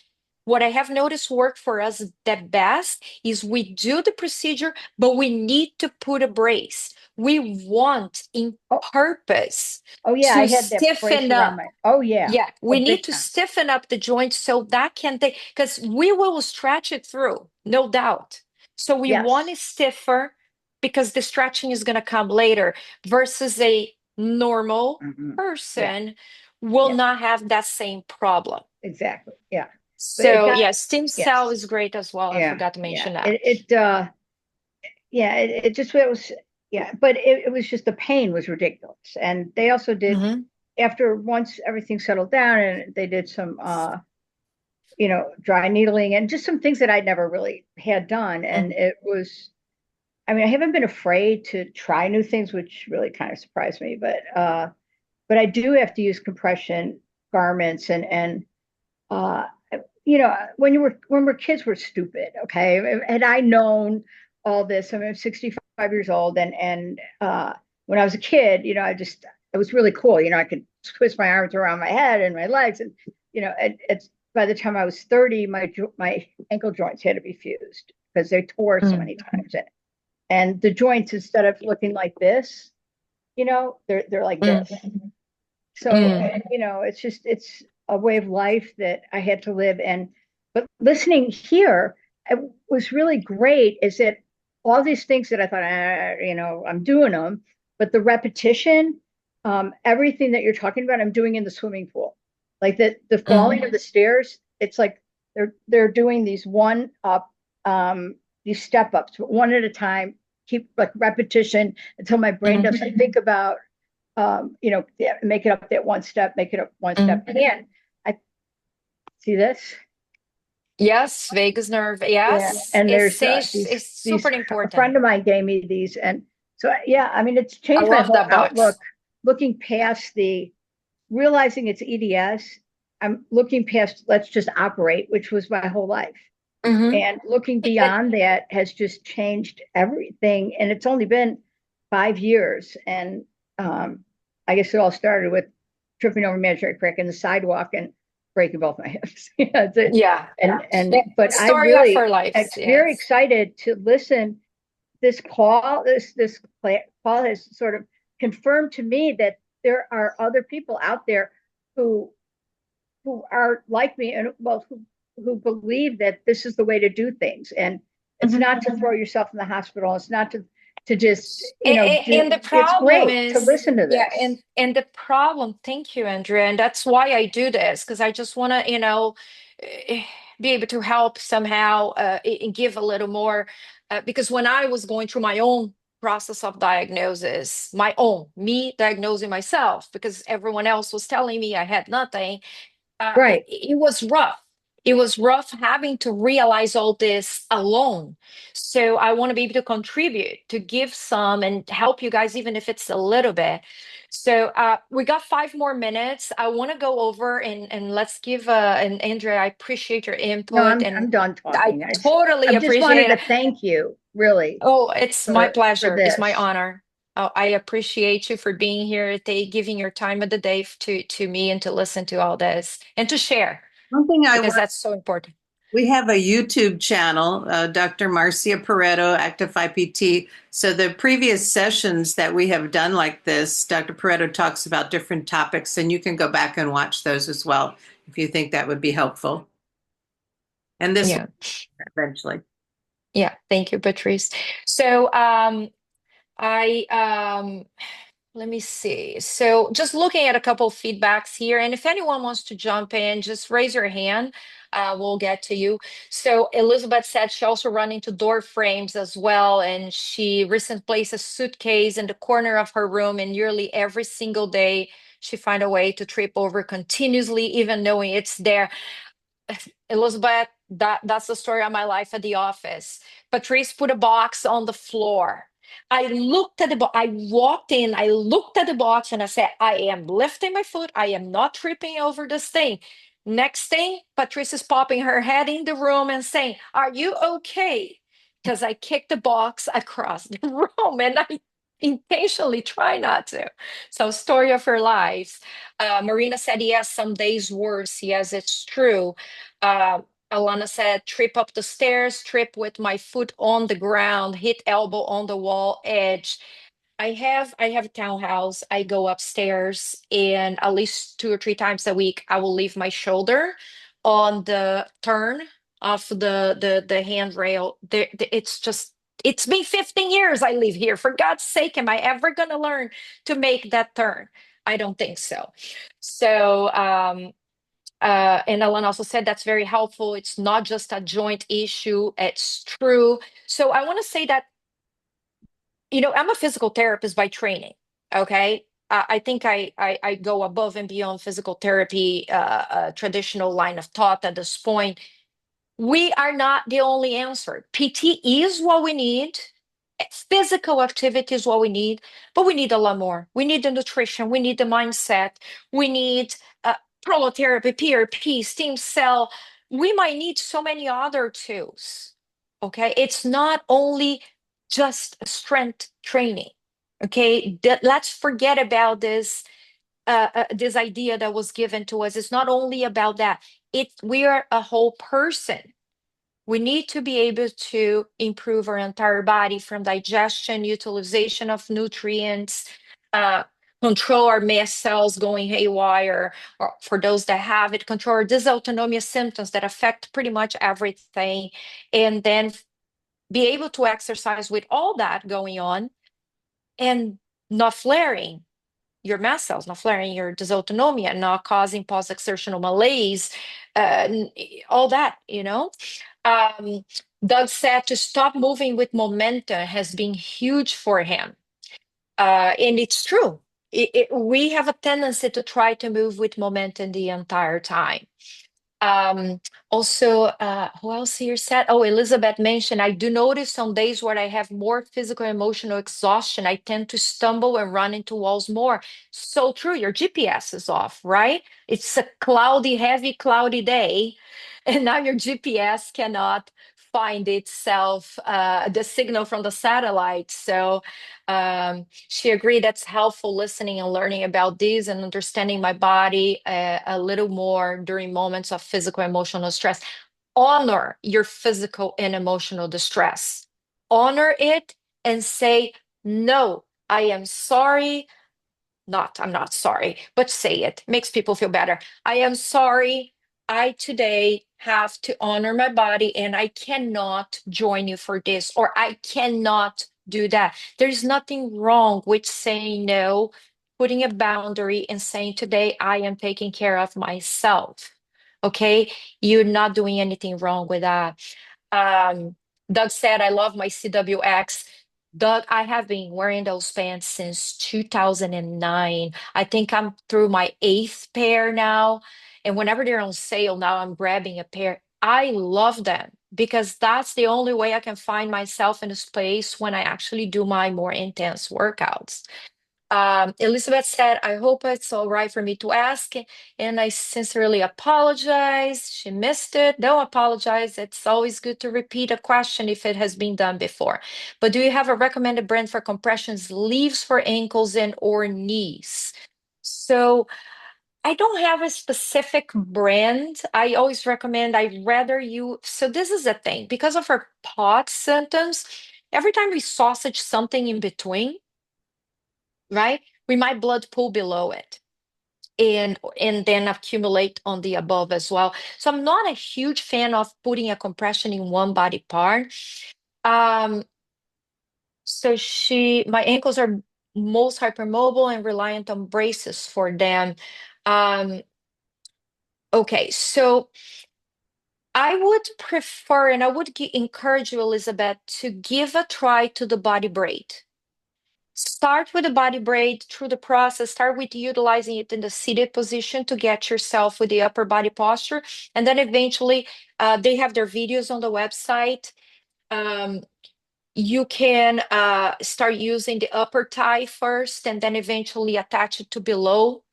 What I have noticed work for us the best is we do the procedure, but we need to put a brace. We want in Oh, purpose oh yeah, I to had that brace stiffen around up. my, oh yeah, Yeah, oh we need big to time. stiffen up the joint so that can take, because we will stretch it through, no doubt. So we want Yes. it stiffer because the stretching is going to come later versus a normal Yeah, person will yeah, not have that same problem. exactly. Yeah. But it So got, yeah, stem cell yes. is great as well. I Yeah, forgot to yeah. mention that. Yeah, it just, it was, yeah, but it was just, the pain was ridiculous. And they also did, Hmm. after once everything settled down, and they did some, dry needling and just some things that I'd never really had done. And it was, I mean, I haven't been afraid to try new things, which really kind of surprised me, but I do have to use compression garments and, uh, when we're kids, we're stupid. Okay. Had I known all this, I mean, I'm 65 years old, and when I was a kid, it was really cool. I could twist my arms around my head and my legs, and it's by the time I was 30, my ankle joints had to be fused because they tore so many times. And the joints, instead of looking like this, they're like this. So, it's a way of life that I had to live. But listening here, it was really great, is that all these things that I thought, I'm doing them, but the repetition, everything that you're talking about, I'm doing in the swimming pool. Like the falling of the stairs, it's like they're doing these one up, these step ups, but one at a time, keep like repetition until my brain doesn't think about make it up that one step, make it up one step. And I see this. Yes, vagus nerve. Yeah. Yes, And there's it's these, super a important. friend of mine gave me these. And so, yeah, I mean, it's I changed my love whole that outlook, box. looking past realizing it's EDS. I'm looking past, let's just operate, which was my whole life. Hmm. And looking beyond that has just changed everything. And it's only been 5 years. And I guess it all started with tripping over imaginary crack in the sidewalk and breaking both my hips. Yeah. But I Story of really, our lives. it's very Yes. excited to listen. This call has sort of confirmed to me that there are other people out there who are like me, and well, who believe that this is the way to do things. And it's Mhm. not to throw yourself in the hospital. It's not to just, And the it's problem great to is, listen to yeah, this. and the problem, thank you, Andrea, and that's why I do this, because I just want to, eh, be able to help somehow and give a little more, because when I was going through my own process of diagnosis, me diagnosing myself, because everyone else was telling me I had nothing, Right. it was rough. It was rough having to realize all this alone. So I want to be able to contribute, to give some and help you guys, even if it's a little bit. So we got 5 more minutes. I want to go over and let's give and Andrea, I appreciate your No, input I'm and done I talking. totally I just wanted appreciate to it. thank you, really, Oh, it's my for pleasure. It's my this. honor. Oh, I appreciate you for being here, giving your time of the day to me and to listen to all this and to share One thing I because want, that's so important. we have a YouTube channel, Dr. Marcia Perretto, Active IPT. So the previous sessions that we have done like this, Dr. Perretto talks about different topics, and you can go back and watch those as well if you think that would be helpful. And this Yeah. eventually. Yeah. Thank you, Patrice. So I let me see. So just looking at a couple of feedbacks here, and if anyone wants to jump in, just raise your hand. We'll get to you. So Elizabeth said she also run into door frames as well, and she recently placed a suitcase in the corner of her room, and nearly every single day she find a way to trip over continuously, even knowing it's there. Elizabeth, that's the story of my life at the office. Patrice put a box on the floor. I looked at the box. I walked in, I looked at the box and I said, I am lifting my foot. I am not tripping over this thing. Next thing, Patrice is popping her head in the room and saying, are you okay? Because I kicked the box across the room and intentionally try not to. So, story of her life. Marina said, yes, some days worse. Yes, it's true. Uh, Alana said, trip up the stairs, trip with my foot on the ground, hit elbow on the wall edge. I have a townhouse. I go upstairs, and at least 2 or 3 times a week, I will leave my shoulder on the turn of the handrail. It's been 15 years I live here. For God's sake, am I ever gonna learn to make that turn? I don't think so. So and Alan also said that's very helpful. It's not just a joint issue, it's true. So I want to say that, I'm a physical therapist by training. Okay. I think I go above and beyond physical therapy, traditional line of thought at this point. We are not the only answer. PT is what we need. Physical activity is what we need, but we need a lot more. We need the nutrition. We need the mindset. We need prolotherapy, PRP, stem cell. We might need so many other tools. Okay. It's not only just strength training. Okay. Let's forget about this idea that was given to us. It's not only about that. We are a whole person. We need to be able to improve our entire body, from digestion, utilization of nutrients, uh, control our mast cells going haywire, or for those that have it, control our dysautonomia symptoms that affect pretty much everything, and then be able to exercise with all that going on and not flaring your mast cells, not flaring your dysautonomia, not causing post-exertional malaise, all that. Um, Doug said to stop moving with momentum has been huge for him. And it's true. We have a tendency to try to move with momentum the entire time. Also, who else here said? Oh, Elizabeth mentioned, I do notice on days where I have more physical and emotional exhaustion, I tend to stumble and run into walls more. So true. Your GPS is off, right? It's a heavy, cloudy day, and now your GPS cannot find itself, the signal from the satellite. So she agreed that's helpful, listening and learning about this and understanding my body a little more during moments of physical emotional stress. Honor your physical and emotional distress. Honor it and say, no, I am sorry. I'm not sorry, but say it. Makes people feel better. I am sorry. I today have to honor my body, and I cannot join you for this, or I cannot do that. There's nothing wrong with saying no, putting a boundary and saying, today I am taking care of myself. Okay. You're not doing anything wrong with that. Um, Doug said, I love my CWX. Doug, I have been wearing those pants since 2009. I think I'm through my 8th pair now. And whenever they're on sale now, I'm grabbing a pair. I love them because that's the only way I can find myself in a space when I actually do my more intense workouts. Elizabeth said, I hope it's all right for me to ask, and I sincerely apologize. She missed it. Don't apologize. It's always good to repeat a question if it has been done before. But do you have a recommended brand for compression sleeves for ankles and or knees? So I don't have a specific brand. I always recommend, so this is the thing, because of her POTS symptoms, every time we sausage something in between, right? We might blood pool below it and then accumulate on the above as well. So I'm not a huge fan of putting a compression in one body part. So my ankles are most hypermobile and reliant on braces for them. Okay, so I would prefer, and I would encourage you, Elizabeth, to give a try to the body braid. Start with the body braid through the process. Start with utilizing it in the seated position to get yourself with the upper body posture. And then eventually, they have their videos on the website. You can start using the upper thigh first and then eventually attach it to below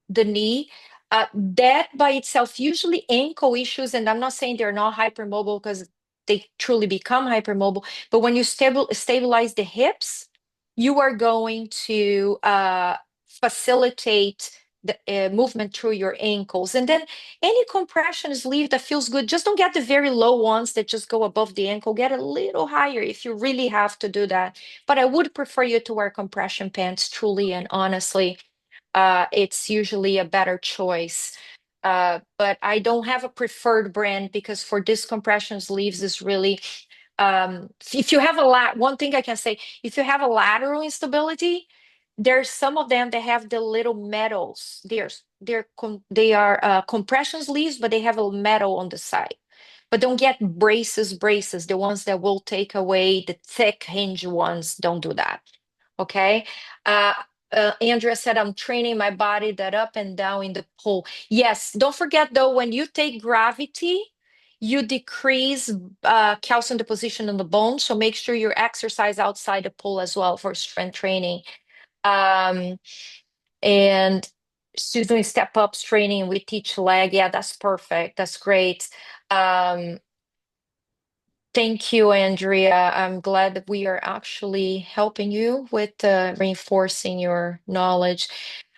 the knee. That by itself, usually ankle issues, and I'm not saying they're not hypermobile because they truly become hypermobile, but when you stabilize the hips, you are going to facilitate the movement through your ankles. And then any compression sleeve that feels good, just don't get the very low ones that just go above the ankle. Get a little higher if you really have to do that. But I would prefer you to wear compression pants, truly and honestly. It's usually a better choice. But I don't have a preferred brand because for this compression sleeves is really if you have one thing I can say, if you have a lateral instability, there's some of them that have the little metals. They are compression sleeves, but they have a metal on the side. But don't get braces, the ones that will take away the thick hinge ones. Don't do that. Okay. Uh, Andrea said, I'm training my body that up and down in the pool. Yes. Don't forget though, when you take gravity, you decrease calcium deposition in the bone. So make sure you exercise outside the pool as well for strength training. Um, and she's doing step ups training with each leg. Yeah, that's perfect. That's great. Um, Thank you, Andrea. I'm glad that we are actually helping you with reinforcing your knowledge.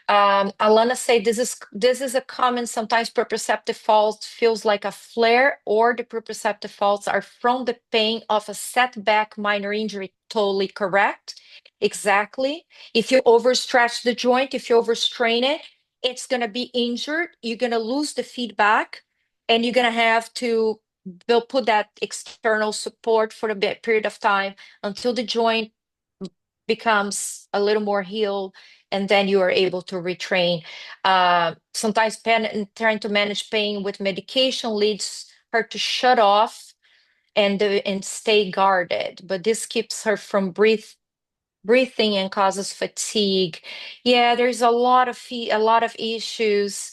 Alana said this is a common sometimes proprioceptive fault feels like a flare or the proprioceptive faults are from the pain of a setback minor injury. Totally correct. Exactly. If you overstretch the joint, if you overstrain it, it's going to be injured. You're going to lose the feedback and you're going to have to they'll put that external support for a bit period of time until the joint becomes a little more healed and then you are able to retrain. Sometimes trying to manage pain with medication leads her to shut off and stay guarded, but this keeps her from breathing and causes fatigue. Yeah, there's a lot of issues.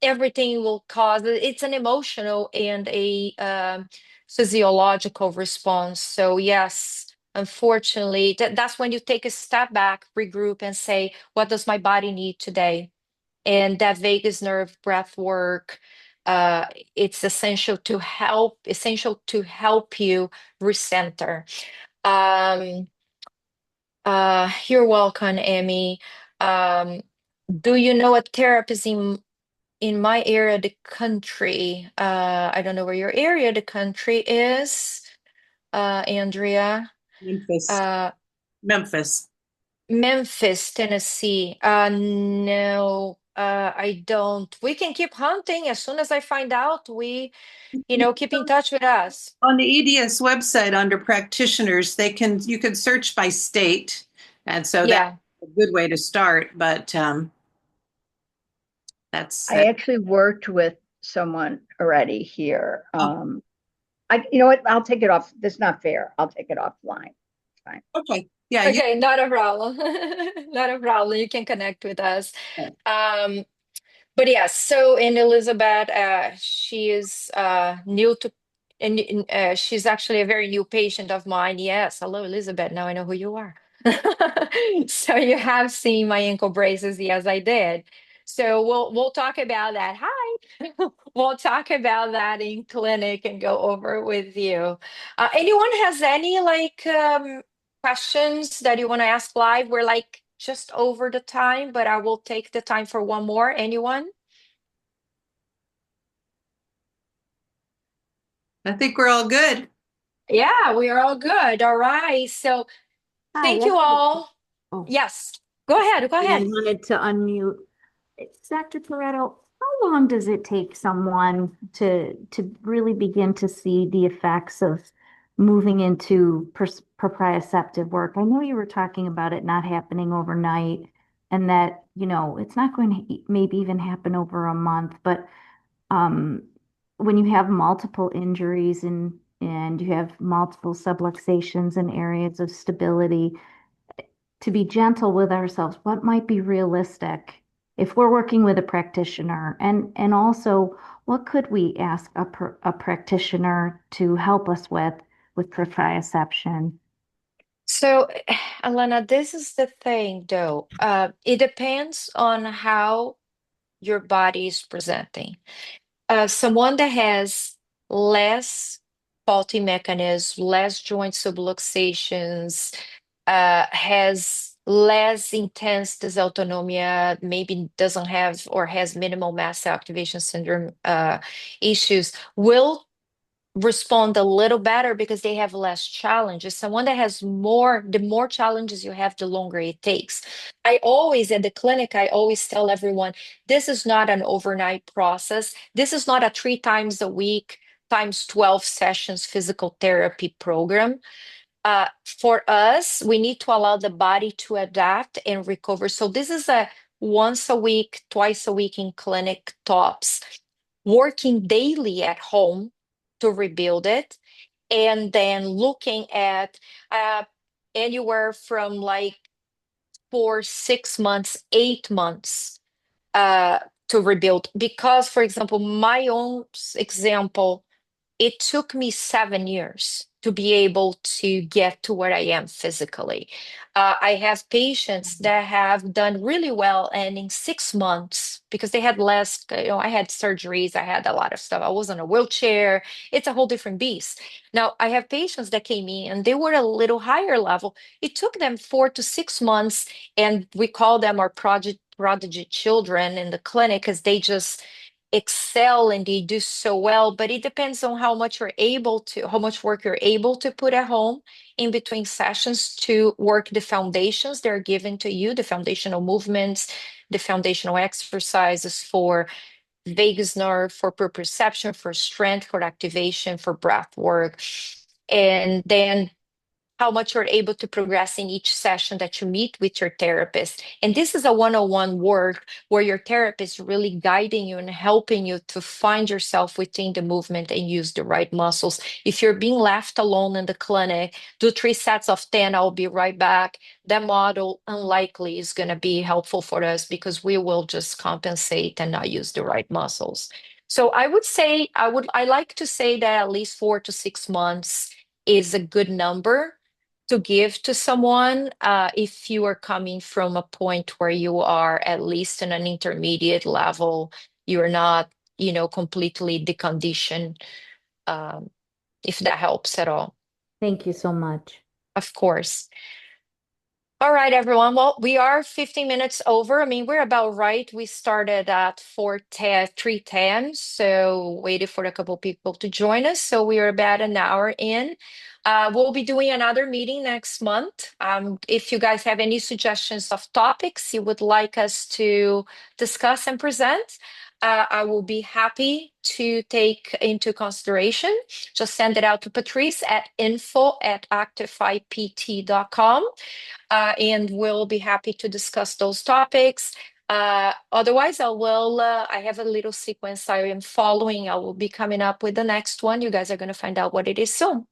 Everything will cause it's an emotional and a physiological response. So yes, unfortunately, that's when you take a step back, regroup, and say, what does my body need today? And that vagus nerve breath work. Uh, it's essential to help you recenter. Um, you're welcome, Amy. Um, do you know a therapist in my area of the country? I don't know where your area of the country is, Andrea. Memphis. Uh, Memphis. Memphis, Tennessee. No, I don't. We can keep hunting. As soon as I find out, keep in touch with us. On the EDS website under practitioners, you can search by state. And so that's Yeah. a good way to start, but I actually worked with someone already here. You know what? I'll take it off. That's not fair. I'll take it offline. It's fine. okay. Yeah, Okay, not a problem. Not a problem. You can connect with us. Um, but yes, so in Elizabeth, she is new to, and she's actually a very new patient of mine. Yes, hello, Elizabeth. Now I know who you are. So you have seen my ankle braces. Yes, I did. So we'll talk about that. Hi. We'll talk about that in clinic and go over with you. Anyone has any questions that you want to ask live? We're like just over the time, but I will take the time for one more. Anyone? I think we're all good. Yeah, we are all good. All right. So Hi, thank I you have a- all. oh, Yes. Go ahead. Go I ahead. wanted to unmute. Dr. Perretto, how long does it take someone to really begin to see the effects of moving into proprioceptive work? I know you were talking about it not happening overnight and that, it's not going to maybe even happen over a month, but um, when you have multiple injuries and you have multiple subluxations and areas of stability, to be gentle with ourselves, what might be realistic if we're working with a practitioner, and also what could we ask a practitioner to help us with proprioception? So, Alana, this is the thing though. It depends on how your body is presenting. Someone that has less faulty mechanisms, less joint subluxations, has less intense dysautonomia, maybe doesn't have or has minimal mast cell activation syndrome issues, will respond a little better because they have less challenges. Someone that has more, the more challenges you have, the longer it takes. I always, at the clinic, I always tell everyone, this is not an overnight process. This is not a 3 times a week times 12 sessions physical therapy program. For us, we need to allow the body to adapt and recover. So this is a once a week, twice a week in clinic tops, working daily at home to rebuild it, and then looking at anywhere from like 4, 6 months, 8 months to rebuild. Because, for example, my own example, it took me 7 years to be able to get to where I am physically. I have patients that have done really well, and in 6 months, because they had less, I had surgeries, I had a lot of stuff. I was in a wheelchair. It's a whole different beast. Now, I have patients that came in and they were a little higher level. It took them 4 to 6 months, and we call them our prodigy children in the clinic because they just excel and they do so well, but it depends on how much work you're able to put at home in between sessions to work the foundations that are given to you, the foundational movements, the foundational exercises for vagus nerve, for proprioception, for strength, for activation, for breath work. And then how much you're able to progress in each session that you meet with your therapist. And this is a one-on-one work where your therapist is really guiding you and helping you to find yourself within the movement and use the right muscles. If you're being left alone in the clinic, do 3 sets of 10, I'll be right back. That model unlikely is going to be helpful for us because we will just compensate and not use the right muscles. So I would say, I like to say that at least 4 to 6 months is a good number to give to someone if you are coming from a point where you are at least in an intermediate level, you're not, completely deconditioned, if that helps at all. Thank you so much. Of course. All right, everyone. Well, we are 15 minutes over. I mean, we're about right. We started at 4:10, 3:10, so waited for a couple people to join us. So we are about an hour in. We'll be doing another meeting next month. If you guys have any suggestions of topics you would like us to discuss and present, I will be happy to take into consideration. Just send it out to Patrice at info@actifypt.com. And we'll be happy to discuss those topics. Otherwise, I have a little sequence I am following. I will be coming up with the next one. You guys are going to find out what it is soon.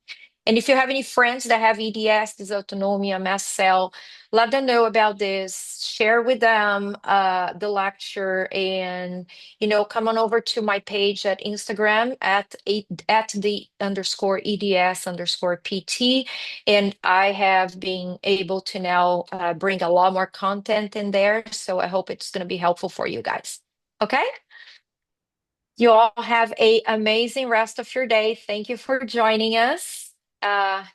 And if you have any friends that have EDS, dysautonomia, mast cell, let them know about this. Share with them the lecture, and come on over to my page at Instagram at the_EDS_PT. And I have been able to now bring a lot more content in there. So I hope it's going to be helpful for you guys. Okay? You all have an amazing rest of your day. Thank you for joining us.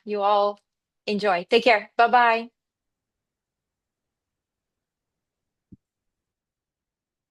You all enjoy. Take care. Bye-bye.